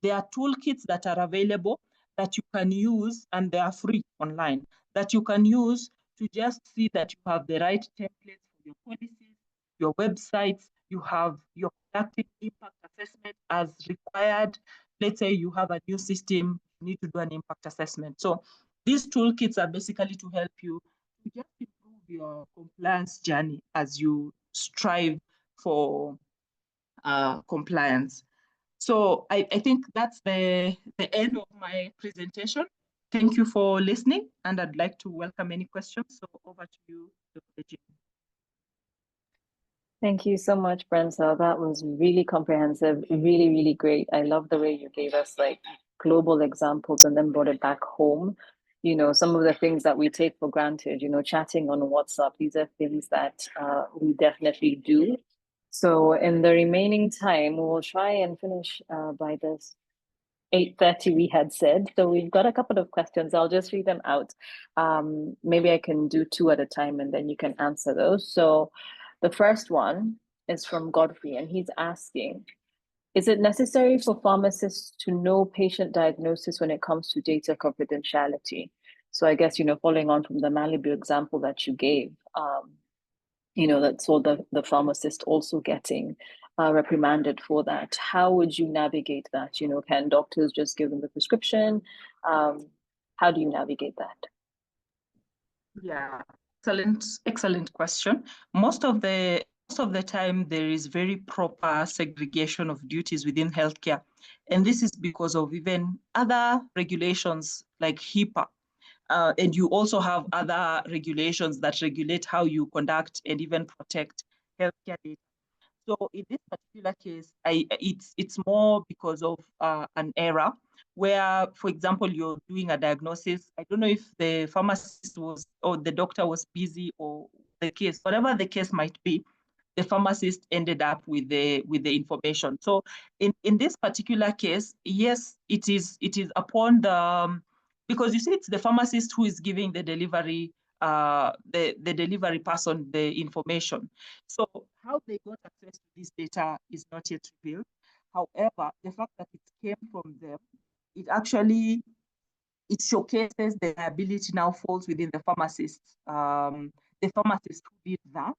There are toolkits that are available that you can use, and they are free online, that you can use to just see that you have the right templates for your policies, your websites, you're conducting impact assessment as required. Let's say you have a new system, you need to do an impact assessment. So these toolkits are basically to help you to just improve your compliance journey as you strive for compliance. So I think that's the end of my presentation. Thank you for listening, and I'd like to welcome any questions. So over to you, Dr. Jean. Thank you so much, Brenda. That was really comprehensive, really, really great. I love the way you gave us like global examples and then brought it back home. You know, some of the things that we take for granted, you know, chatting on WhatsApp, these are things that we definitely do. So in the remaining time, we'll try and finish by this 8:30 we had said. So we've got a couple of questions. I'll just read them out. Maybe I can do two at a time and then you can answer those. So the first one is from Godfrey, and he's asking, is it necessary for pharmacists to know patient diagnosis when it comes to data confidentiality? So I guess, you know, following on from the Malibu example that you gave, you know, that's all the pharmacist also getting reprimanded for that. How would you navigate that? You know, can doctors just give them the prescription? How do you navigate that? Yeah, excellent question. Most of the time, there is very proper segregation of duties within healthcare. And this is because of even other regulations like HIPAA. And you also have other regulations that regulate how you conduct and even protect healthcare data. So in this particular case, it's more because of an error where, for example, you're doing a diagnosis. I don't know if the pharmacist was or the doctor was busy or the case, whatever the case might be, the pharmacist ended up with the information. So in this particular case, yes, it is upon the because you see it's the pharmacist who is giving the delivery the delivery person the information. So how they got access to this data is not yet revealed. However, the fact that it came from them, it showcases the liability now falls within the pharmacist who did that,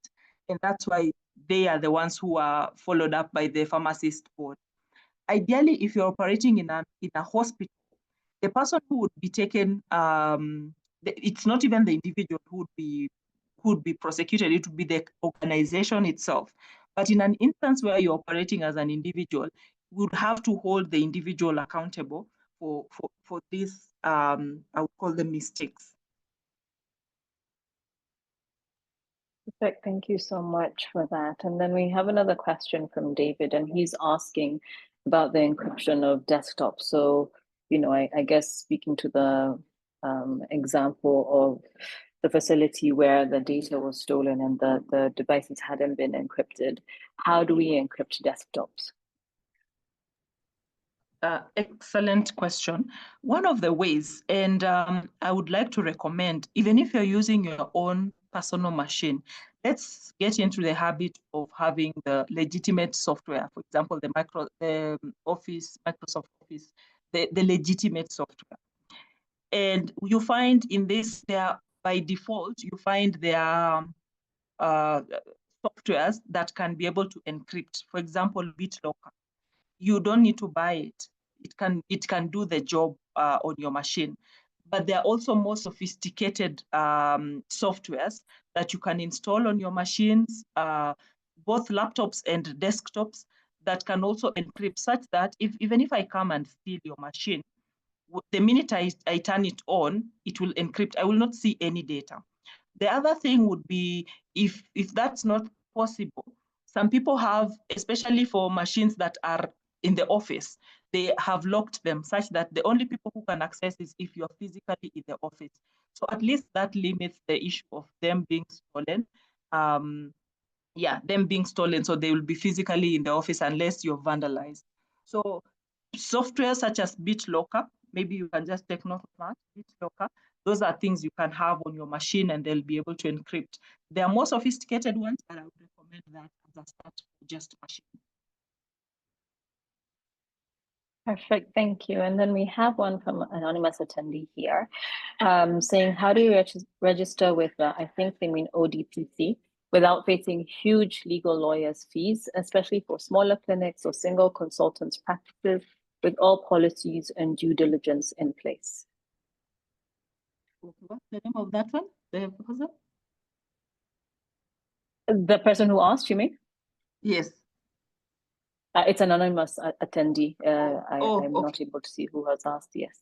and that's why they are the ones who are followed up by the pharmacist board. Ideally, if you're operating in a hospital, the person who would be taken, it's not even the individual who would be prosecuted, it would be the organization itself. But in an instance where you're operating as an individual, you would have to hold the individual accountable for these, I would call them mistakes. Perfect. Thank you so much for that. And then we have another question from David, and he's asking about the encryption of desktops. So, you know, I guess speaking to the example of the facility where the data was stolen and the devices hadn't been encrypted, how do we encrypt desktops? Excellent question. One of the ways, and I would like to recommend, even if you're using your own personal machine, let's get into the habit of having the legitimate software. For example, the Microsoft Office, the legitimate software. And you find in this, by default, you find there are softwares that can be able to encrypt. For example, BitLocker. You don't need to buy it. It can do the job on your machine. But there are also more sophisticated softwares that you can install on your machines, both laptops and desktops, that can also encrypt, such that even if I come and steal your machine, the minute I turn it on, it will encrypt. I will not see any data. The other thing would be, if that's not possible, some people have, especially for machines that are in the office, they have locked them such that the only people who can access is if you're physically in the office. So at least that limits the issue of them being stolen. Them being stolen, so they will be physically in the office unless you're vandalized. So software such as BitLocker, maybe you can just take note of that, BitLocker. Those are things you can have on your machine and they'll be able to encrypt. There are more sophisticated ones, but I would recommend that as a start for just machine. Perfect, thank you. And then we have one from an anonymous attendee here saying, how do you register with, I think they mean ODPC, without facing huge legal lawyers' fees, especially for smaller clinics or single consultants practices with all policies and due diligence in place? What's the name of that one? The proposal? The person who asked, you mean? Yes. It's an anonymous attendee. I'm Okay. not able to see who has asked. Yes.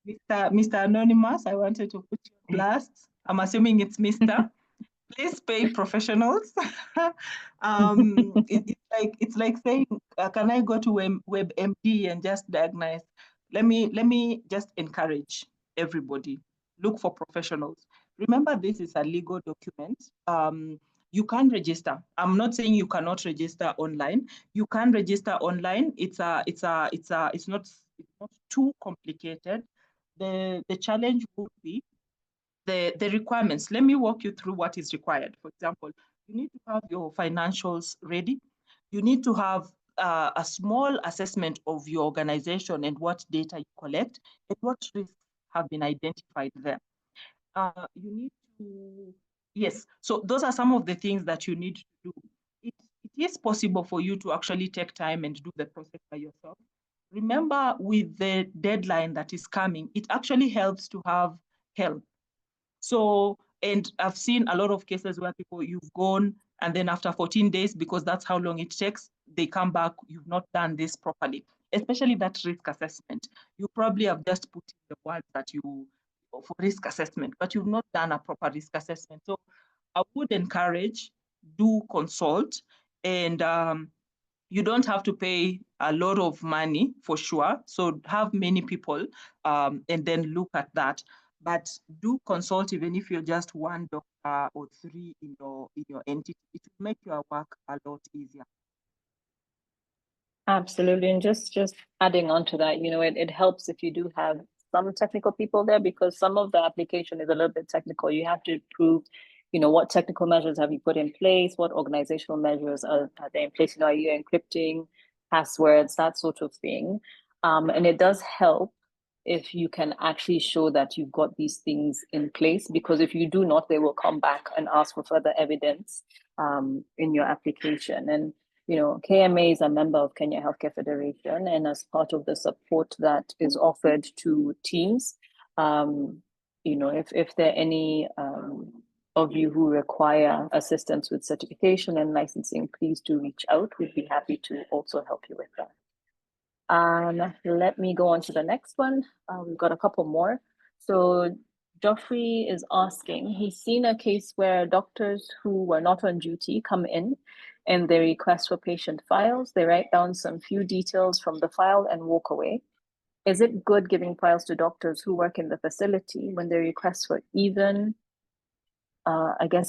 Mr. Anonymous, I wanted to put you last. I'm assuming it's Mr. Please pay professionals. It's like saying, can I go to WebMD and just diagnose? Let me just encourage everybody. Look for professionals. Remember, this is a legal document. You can register. I'm not saying you cannot register online. You can register online. It's not too complicated. The challenge would be the requirements. Let me walk you through what is required. For example, you need to have your financials ready. You need to have a small assessment of your organization and what data you collect and what risks have been identified there. You need to, yes, so those are some of the things that you need to do. It is possible for you to actually take time and do the process by yourself. Remember, with the deadline that is coming, it actually helps to have help. So, and I've seen a lot of cases where you've gone and then after 14 days, because that's how long it takes, they come back, you've not done this properly, especially that risk assessment. You probably have just put in the words that you, for risk assessment, but you've not done a proper risk assessment. So I would encourage, do consult, and you don't have to pay a lot of money for sure. So have many people and then look at that. But do consult, even if you're just one doctor or three in your entity. It will make your work a lot easier. Absolutely. And just adding on to that, it helps if you do have some technical people there, because some of the application is a little bit technical. You have to prove, what technical measures have you put in place? What organizational measures are they in place? Are you encrypting passwords, that sort of thing? And it does help if you can actually show that you've got these things in place, because if you do not, they will come back and ask for further evidence in your application. And KMA is a member of Kenya Healthcare Federation, and as part of the support that is offered to teams, if there are any of you who require assistance with certification and licensing, please do reach out. We'd be happy to also help you with that. Let me go on to the next one. We've got a couple more. So Geoffrey is asking, he's seen a case where doctors who were not on duty come in and they request for patient files. They write down some few details from the file and walk away. Is it good giving files to doctors who work in the facility when they request for even,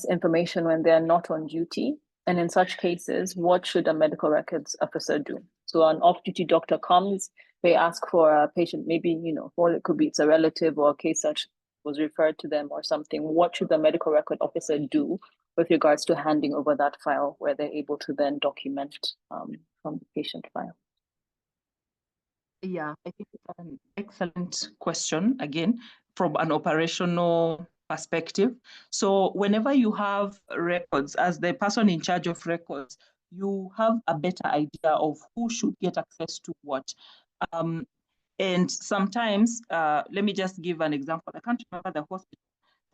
information when they're not on duty? And in such cases, what should a medical records officer do? So an off-duty doctor comes, they ask for a patient, maybe, or it could be it's a relative or a case such was referred to them or something. What should the medical record officer do with regards to handing over that file where they're able to then document from the patient file? Yeah, I think it's an excellent question, again, from an operational perspective. So whenever you have records, as the person in charge of records, you have a better idea of who should get access to what. And sometimes, let me just give an example. I can't remember the hospital.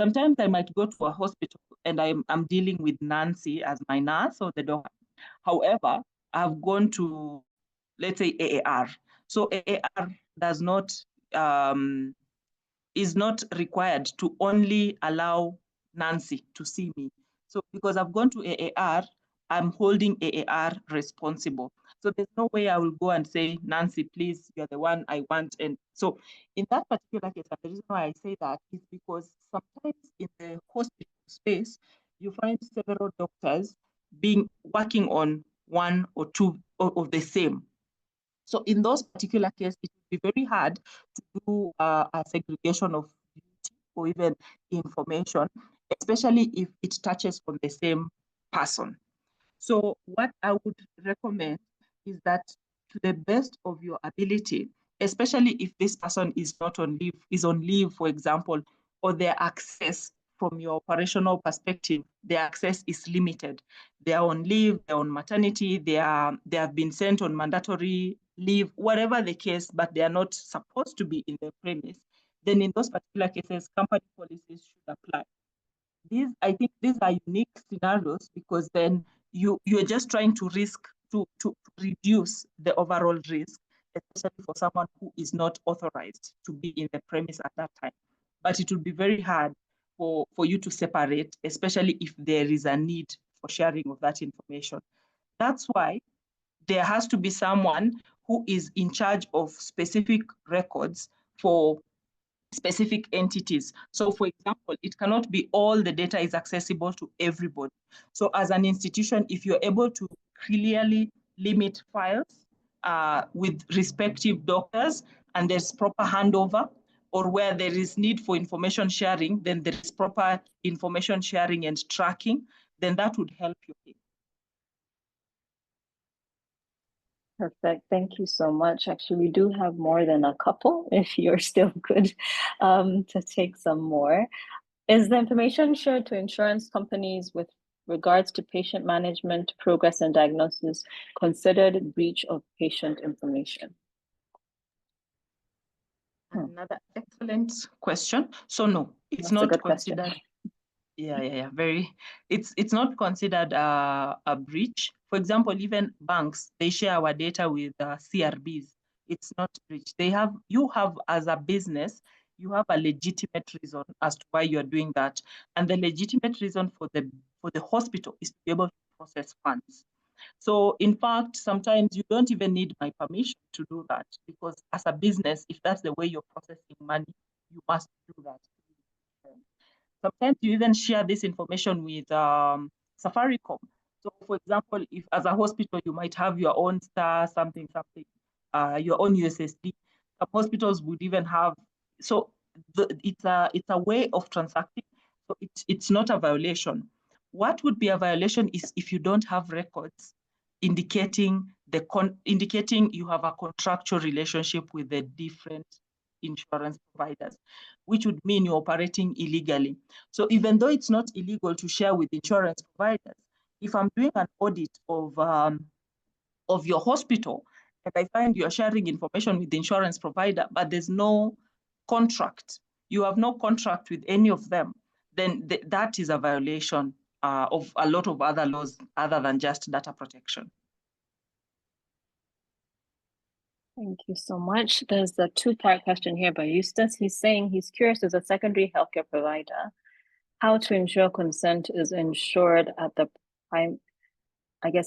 Sometimes I might go to a hospital and I'm dealing with Nancy as my nurse or the doctor. However, I've gone to, let's say, AAR. So AAR does not, is not required to only allow Nancy to see me. So because I've gone to AAR, I'm holding AAR responsible. So there's no way I will go and say, Nancy, please, you're the one I want. And so in that particular case, the reason why I say that is because sometimes in the hospital space, you find several doctors working on one or two of the same. So in those particular cases, it would be very hard to do a segregation of duty or even information, especially if it touches on the same person. So what I would recommend is that to the best of your ability, especially if this person is not on leave, is on leave, for example, or their access from your operational perspective, their access is limited. They are on leave, they're on maternity, they have been sent on mandatory leave, whatever the case, but they are not supposed to be in the premise, then in those particular cases, company policies should apply. I think these are unique scenarios because then you're just trying to risk to reduce the overall risk, especially for someone who is not authorized to be in the premise at that time. But it would be very hard for you to separate, especially if there is a need for sharing of that information. That's why there has to be someone who is in charge of specific records for specific entities. So for example, it cannot be all the data is accessible to everybody. So as an institution, if you're able to clearly limit files with respective doctors and there's proper handover, or where there is need for information sharing, then there is proper information sharing and tracking, then that would help you. Perfect. Thank you so much. Actually, we do have more than a couple if you're still good to take some more. Is the information shared to insurance companies with regards to patient management, progress, and diagnosis considered breach of patient information? Another excellent question. So no, it's That's a not good considered. question. Yeah. It's not considered a breach. For example, even banks, they share our data with CRBs. It's not breach. You have as a business, you have a legitimate reason as to why you're doing that, and the legitimate reason for the hospital is to be able to process funds. So in fact, sometimes you don't even need my permission to do that, because as a business, if that's the way you're processing money, you must do that. Sometimes you even share this information with Safaricom. So for example, if as a hospital, you might have your own star, something, your own USSD. Some hospitals would even have, so it's a way of transacting. So it's not a violation. What would be a violation is if you don't have records indicating you have a contractual relationship with the different insurance providers, which would mean you're operating illegally. So even though it's not illegal to share with insurance providers, if I'm doing an audit of your hospital and I find you're sharing information with the insurance provider, but there's no contract, you have no contract with any of them, then that is a violation of a lot of other laws other than just data protection. Thank you so much. There's a two-part question here by Eustace. He's saying he's curious as a secondary healthcare provider, how to ensure consent is ensured at the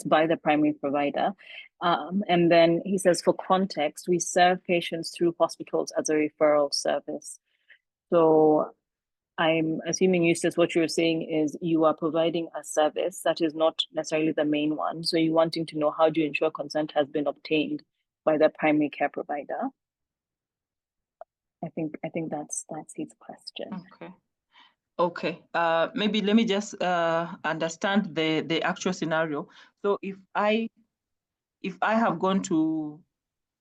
by the primary provider. And then he says, for context, we serve patients through hospitals as a referral service. So I'm assuming, Eustace, what you're saying is you are providing a service that is not necessarily the main one. So you're wanting to know, how do you ensure consent has been obtained by the primary care provider? I think that's his question. Okay. Maybe let me just understand the actual scenario. So if I have gone to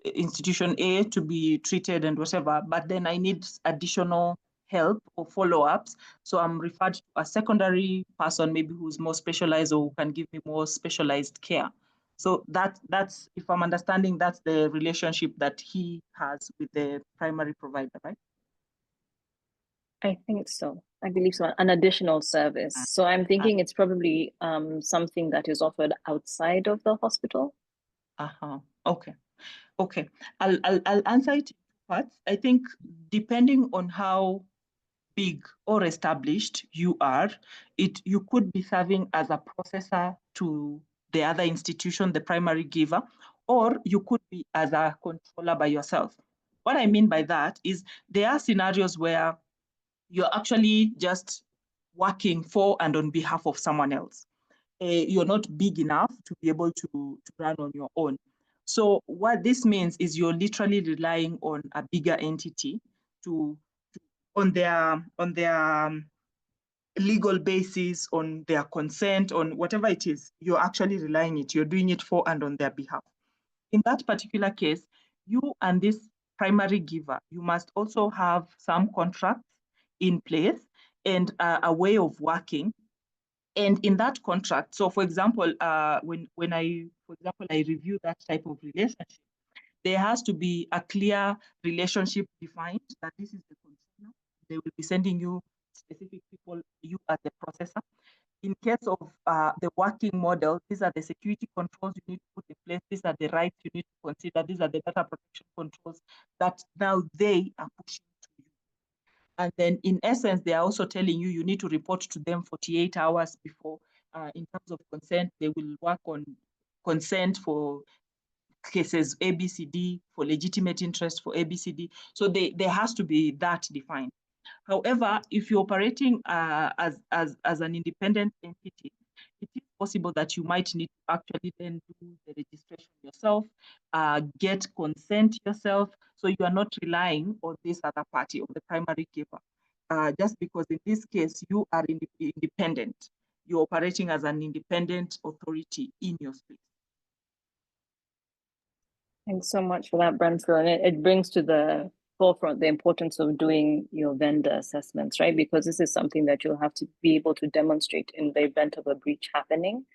institution A to be treated and whatever, but then I need additional help or follow-ups, so I'm referred to a secondary person, maybe who's more specialized or who can give me more specialized care. So that's, if I'm understanding, that's the relationship that he has with the primary provider, right? I think so. I believe so. An additional service. So I'm thinking it's probably something that is offered outside of the hospital. Okay. I'll answer it in parts. I think depending on how big or established you are, you could be serving as a processor to the other institution, the primary giver, or you could be as a controller by yourself. What I mean by that is there are scenarios where you're actually just working for and on behalf of someone else. You're not big enough to be able to run on your own. So what this means is you're literally relying on a bigger entity on their legal basis, on their consent, on whatever it is, you're actually relying it. You're doing it for and on their behalf. In that particular case, you and this primary giver, you must also have some contracts in place and a way of working. And in that contract, so for example, when I review that type of relationship, there has to be a clear relationship defined that this is the controller. They will be sending you specific people, you as the processor. in case of the working model, these are the security controls you need to put in place. These are the rights you need to consider. These are the data protection controls that now they are pushing to you. And then in essence, they are also telling you, you need to report to them 48 hours before. In terms of consent, they will work on consent for cases ABCD, for legitimate interest for ABCD. So there has to be that defined. However, if you're operating as an independent entity, it is possible that you might need to actually then do the registration yourself, get consent yourself, so you are not relying on this other party or the primary giver. Just because in this case, you are independent. You're operating as an independent authority in your space. Thanks so much for that, Brentford. And it brings to the forefront the importance of doing your vendor assessments, right? Because this is something that you'll have to be able to demonstrate in the event of a breach happening.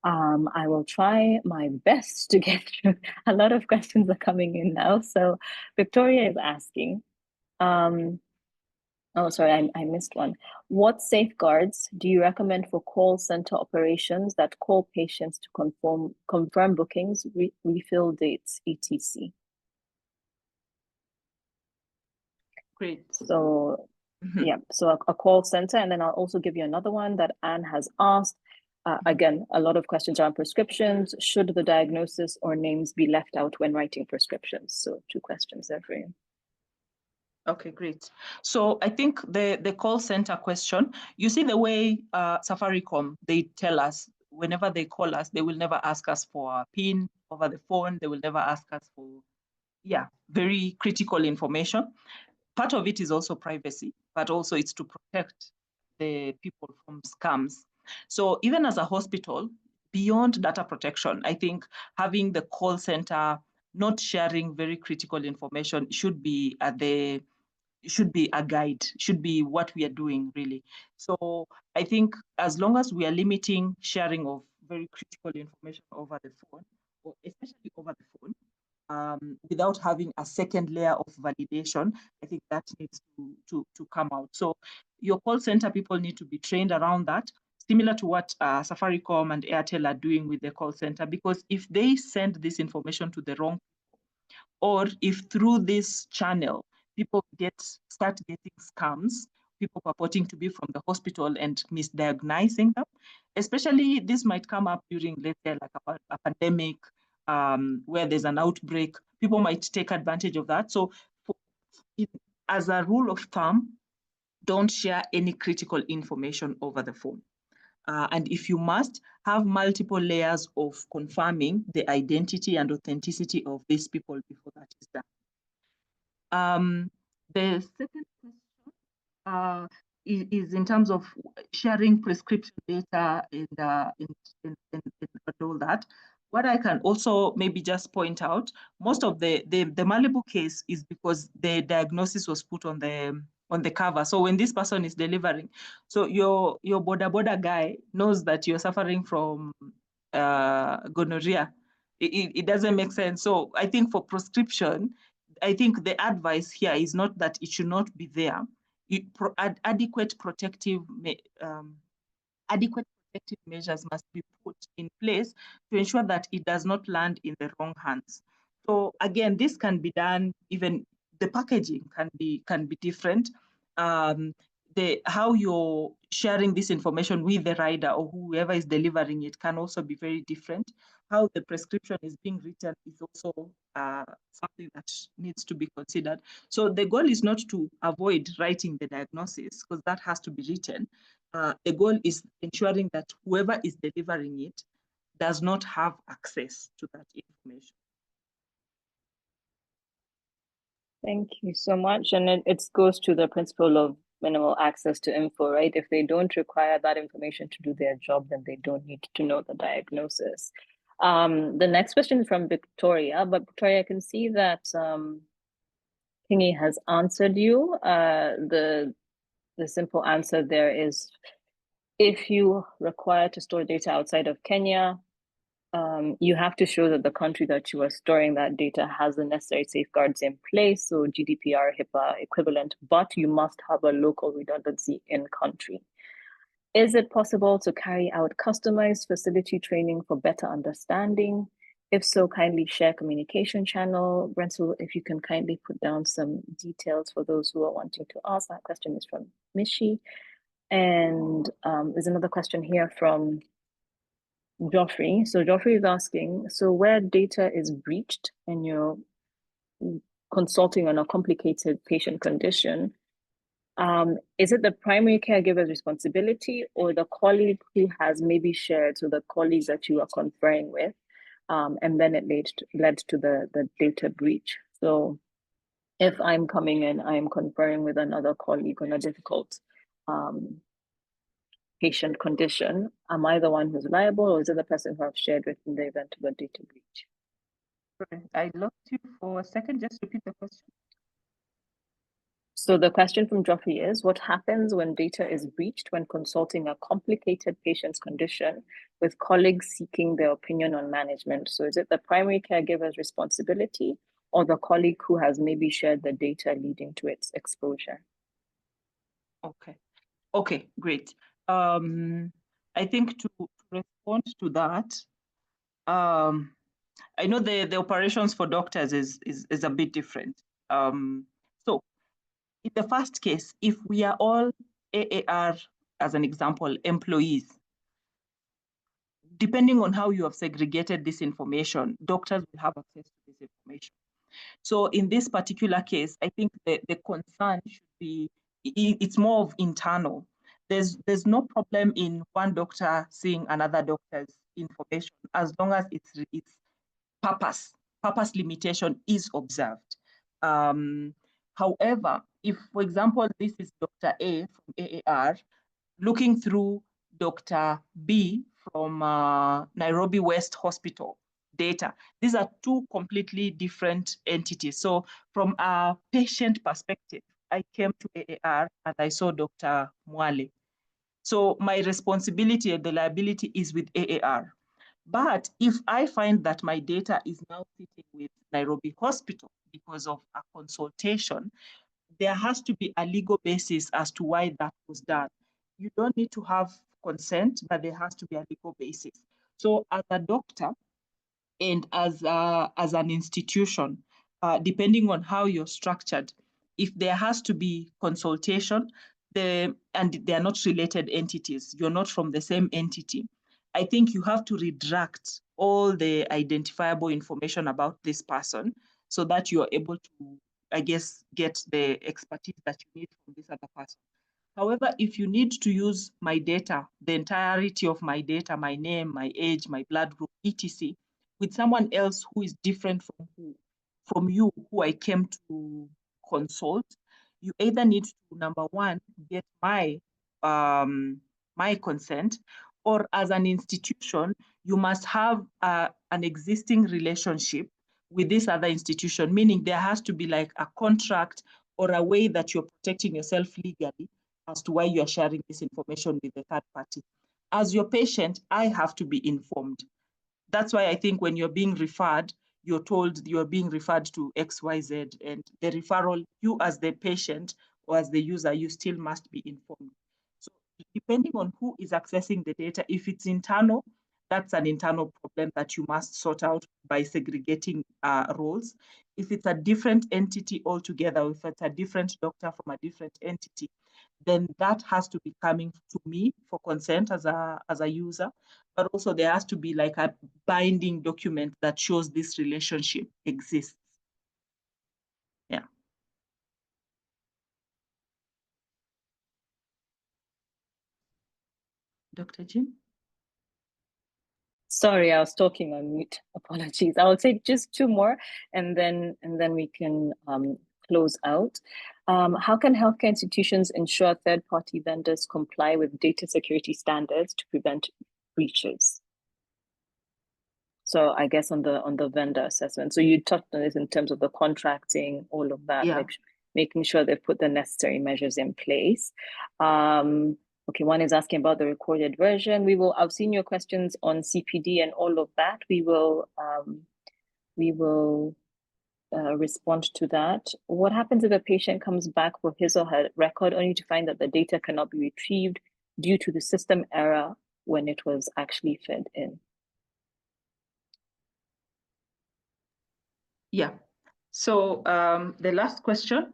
I will try my best to get through. A lot of questions are coming in now. So Victoria is asking, oh, sorry, I missed one. What safeguards do you recommend for call center operations that call patients to confirm bookings, refill dates, etc.? Great. So yeah, so a call center, and then I'll also give you another one that Anne has asked. Again, a lot of questions around prescriptions. Should the diagnosis or names be left out when writing prescriptions? So 2 questions there for you. Okay, great. So I think the call center question, you see the way Safaricom, they tell us whenever they call us, they will never ask us for a PIN over the phone. They will never ask us for, very critical information. Part of it is also privacy, but also it's to protect the people from scams. So even as a hospital, beyond data protection, I think having the call center not sharing very critical information should be a guide, should be what we are doing really. So I think as long as we are limiting sharing of very critical information over the phone, or especially over the phone, without having a second layer of validation, I think that needs to come out. So your call center people need to be trained around that, similar to what Safaricom and Airtel are doing with the call center, because if they send this information to the wrong people, or if through this channel, people start getting scams, people purporting to be from the hospital and misdiagnosing them, especially this might come up during, let's say, like a pandemic, where there's an outbreak, people might take advantage of that. So as a rule of thumb, don't share any critical information over the phone. And if you must, have multiple layers of confirming the identity and authenticity of these people before that is done. The second question is in terms of sharing prescription data and all that. What I can also maybe just point out, most of the Malibu case is because the diagnosis was put on the cover. So when this person is delivering, so your boda guy knows that you're suffering from gonorrhea. It doesn't make sense. So I think for prescription, I think the advice here is not that it should not be there. Adequate protective measures must be put in place to ensure that it does not land in the wrong hands. So again, this can be done, even the packaging can be different. How you're sharing this information with the rider or whoever is delivering it can also be very different. How the prescription is being written is also something that needs to be considered. So the goal is not to avoid writing the diagnosis, because that has to be written. The goal is ensuring that whoever is delivering it does not have access to that information. Thank you so much. And it goes to the principle of minimal access to info, right? If they don't require that information to do their job, then they don't need to know the diagnosis. The next question is from Victoria, but Victoria, I can see that Kingi has answered you. The simple answer there is, if you require to store data outside of Kenya, you have to show that the country that you are storing that data has the necessary safeguards in place, so GDPR, HIPAA equivalent, but you must have a local redundancy in country. Is it possible to carry out customized facility training for better understanding? If so, kindly share communication channel. Brental, if you can kindly put down some details for those who are wanting to ask. That question is from Mishi. And there's another question here from Geoffrey. So Geoffrey is asking, so where data is breached and you're consulting on a complicated patient condition, is it the primary caregiver's responsibility or the colleague who has maybe shared, so the colleagues that you are conferring with, and then it led to the data breach? So if I'm coming in, I'm conferring with another colleague on a difficult patient condition, am I the one who's liable, or is it the person who I've shared with in the event of a data breach? I lost you for a second. Just repeat the question. So the question from Geoffrey is, what happens when data is breached when consulting a complicated patient's condition with colleagues seeking their opinion on management? So is it the primary caregiver's responsibility or the colleague who has maybe shared the data leading to its exposure? Okay, great. I think to respond to that, I know the operations for doctors is a bit different. So in the first case, if we are all AAR, as an example, employees, depending on how you have segregated this information, doctors will have access to this information. So in this particular case, I think the concern should be, it's more of internal. There's no problem in one doctor seeing another doctor's information as long as its purpose limitation is observed. However, if, for example, this is Dr. A from AAR looking through Dr. B from Nairobi West Hospital data, these are two completely different entities. So from a patient perspective, I came to AAR and I saw Dr. Mwale. So my responsibility and the liability is with AAR. But if I find that my data is now sitting with Nairobi Hospital because of a consultation, there has to be a legal basis as to why that was done. You don't need to have consent, but there has to be a legal basis. So as a doctor and as an institution, depending on how you're structured, if there has to be consultation, and they are not related entities, you're not from the same entity, I think you have to redact all the identifiable information about this person so that you are able to, I guess, get the expertise that you need from this other person. However, if you need to use my data, the entirety of my data, my name, my age, my blood group, etc., with someone else who is different from you, who I came to consult, you either need to, number one, get my consent, or as an institution, you must have an existing relationship with this other institution, meaning there has to be like a contract or a way that you're protecting yourself legally as to why you are sharing this information with the third party. As your patient, I have to be informed. That's why I think when you're being referred, you're told you're being referred to XYZ, and the referral, you as the patient or as the user, you still must be informed. So depending on who is accessing the data, if it's internal, that's an internal problem that you must sort out by segregating roles. If it's a different entity altogether, if it's a different doctor from a different entity, then that has to be coming to me for consent as a user. But also there has to be like a binding document that shows this relationship exists. Yeah. Dr. Jim? Sorry, I was talking on mute. Apologies. I will take just two more, and then we can close out. How can healthcare institutions ensure third-party vendors comply with data security standards to prevent breaches? So I guess on the vendor assessment. So you touched on this in terms of the contracting, all of that, Yeah. like making sure they put the necessary measures in place. Okay, one is asking about the recorded version. I've seen your questions on CPD and all of that. We will respond to that. What happens if a patient comes back with his or her record only to find that the data cannot be retrieved due to the system error when it was actually fed in? Yeah. So the last question,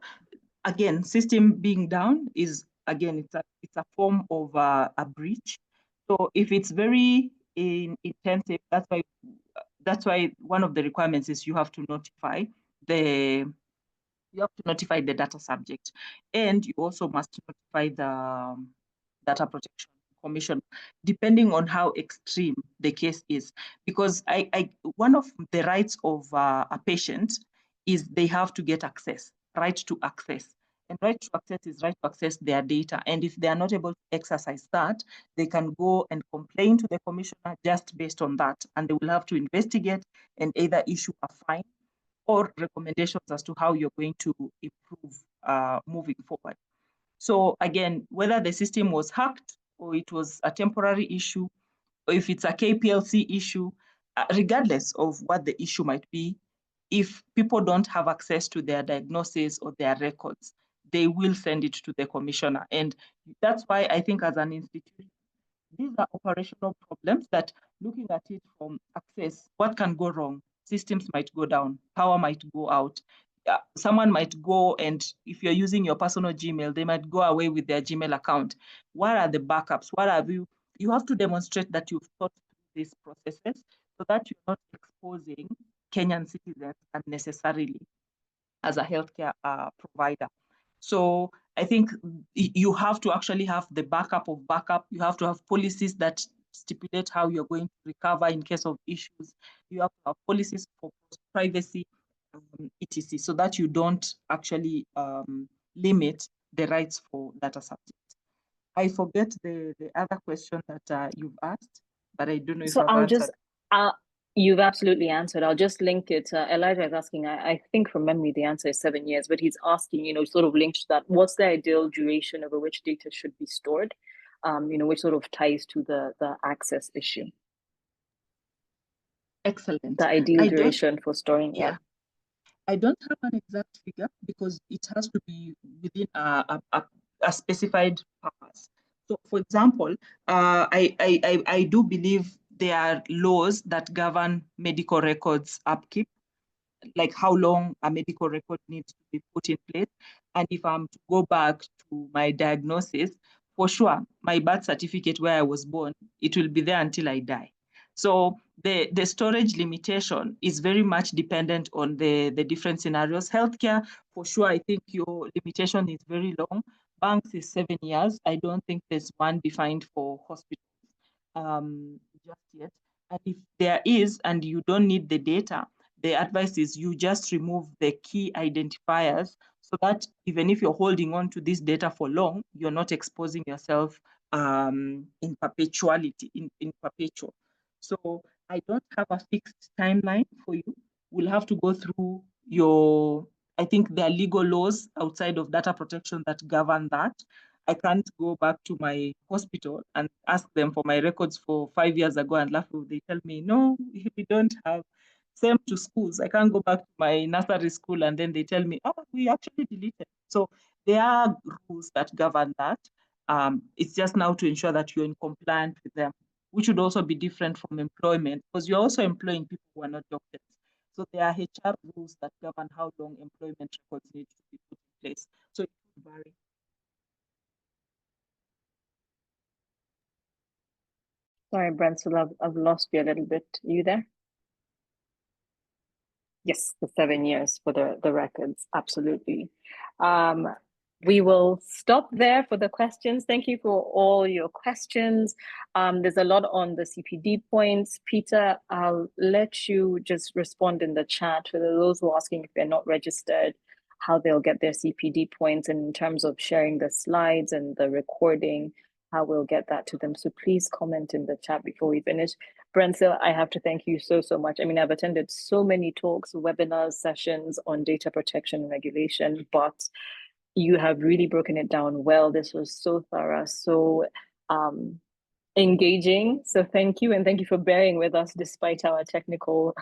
again, system being down is, again, it's a form of a breach. So if it's very intensive, that's why one of the requirements is you have to notify the data subject, and you also must notify the Data Protection Commission, depending on how extreme the case is. Because one of the rights of a patient is they have to get access, right to access. And right to access is right to access their data. And if they are not able to exercise that, they can go and complain to the commissioner just based on that. And they will have to investigate and either issue a fine or recommendations as to how you're going to improve moving forward. So again, whether the system was hacked or it was a temporary issue, or if it's a KPLC issue, regardless of what the issue might be, if people don't have access to their diagnosis or their records, they will send it to the commissioner. And that's why I think as an institution, these are operational problems that, looking at it from access, what can go wrong? Systems might go down, power might go out. Someone might go, and if you're using your personal Gmail, they might go away with their Gmail account. What are the backups? What have you? You have to demonstrate that you've thought through these processes so that you're not exposing Kenyan citizens unnecessarily as a healthcare provider. So I think you have to actually have the backup of backup. You have to have policies that stipulate how you're going to recover in case of issues. You have to have policies for privacy, etc., so that you don't actually limit the rights for data subjects. I forget the other question that you've asked, but I don't know if I've answered. You've absolutely answered. I'll just link it. Elijah is asking, I think from memory, the answer is 7 years, but he's asking, sort of linked to that. What's the ideal duration over which data should be stored? Which sort of ties to the access issue. Excellent. The ideal duration for storing. Yeah. I don't have an exact figure because it has to be within a specified purpose. So, for example, I do believe there are laws that govern medical records upkeep, like how long a medical record needs to be put in place. And if I'm to go back to my diagnosis, for sure, my birth certificate where I was born, it will be there until I die. So the storage limitation is very much dependent on the different scenarios. Healthcare, for sure, I think your limitation is very long. Banks is 7 years. I don't think there's one defined for hospitals just yet. And if there is, and you don't need the data, the advice is you just remove the key identifiers so that even if you're holding on to this data for long, you're not exposing yourself in perpetuality, in perpetual. So I don't have a fixed timeline for you. We'll have to go through I think there are legal laws outside of data protection that govern that. I can't go back to my hospital and ask them for my records for 5 years ago and laugh. They tell me, no, we don't have. Same to schools. I can't go back to my nursery school and then they tell me, oh, we actually deleted. So there are rules that govern that. It's just now to ensure that you're in compliance with them, which would also be different from employment because you're also employing people who are not doctors. So there are HR rules that govern how long employment records need to be put in place. So it will vary. Sorry, Bransel, I've lost you a little bit. Are you there? Yes, the 7 years for the records, absolutely. We will stop there for the questions. Thank you for all your questions. There's a lot on the CPD points. Peter, I'll let you just respond in the chat for those who are asking if they're not registered, how they'll get their CPD points, and in terms of sharing the slides and the recording, how we'll get that to them. So please comment in the chat before we finish. Bransel, I have to thank you so much. I mean, I've attended so many talks, webinars, sessions on data protection and regulation, but you have really broken it down well. This was so thorough, so engaging. So thank you, and thank you for bearing with us despite our technical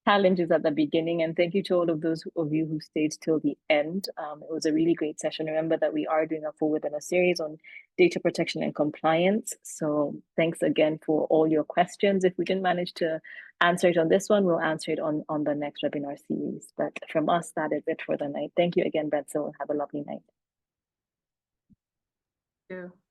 challenges at the beginning. And thank you to all of those of you who stayed till the end. It was a really great session. Remember that we are doing a full webinar series on data protection and compliance. So thanks again for all your questions. If we didn't manage to answer it on this one, we'll answer it on the next webinar series. But from us, that is it for the night. Thank you again, Betzel. Have a lovely night. Thank you.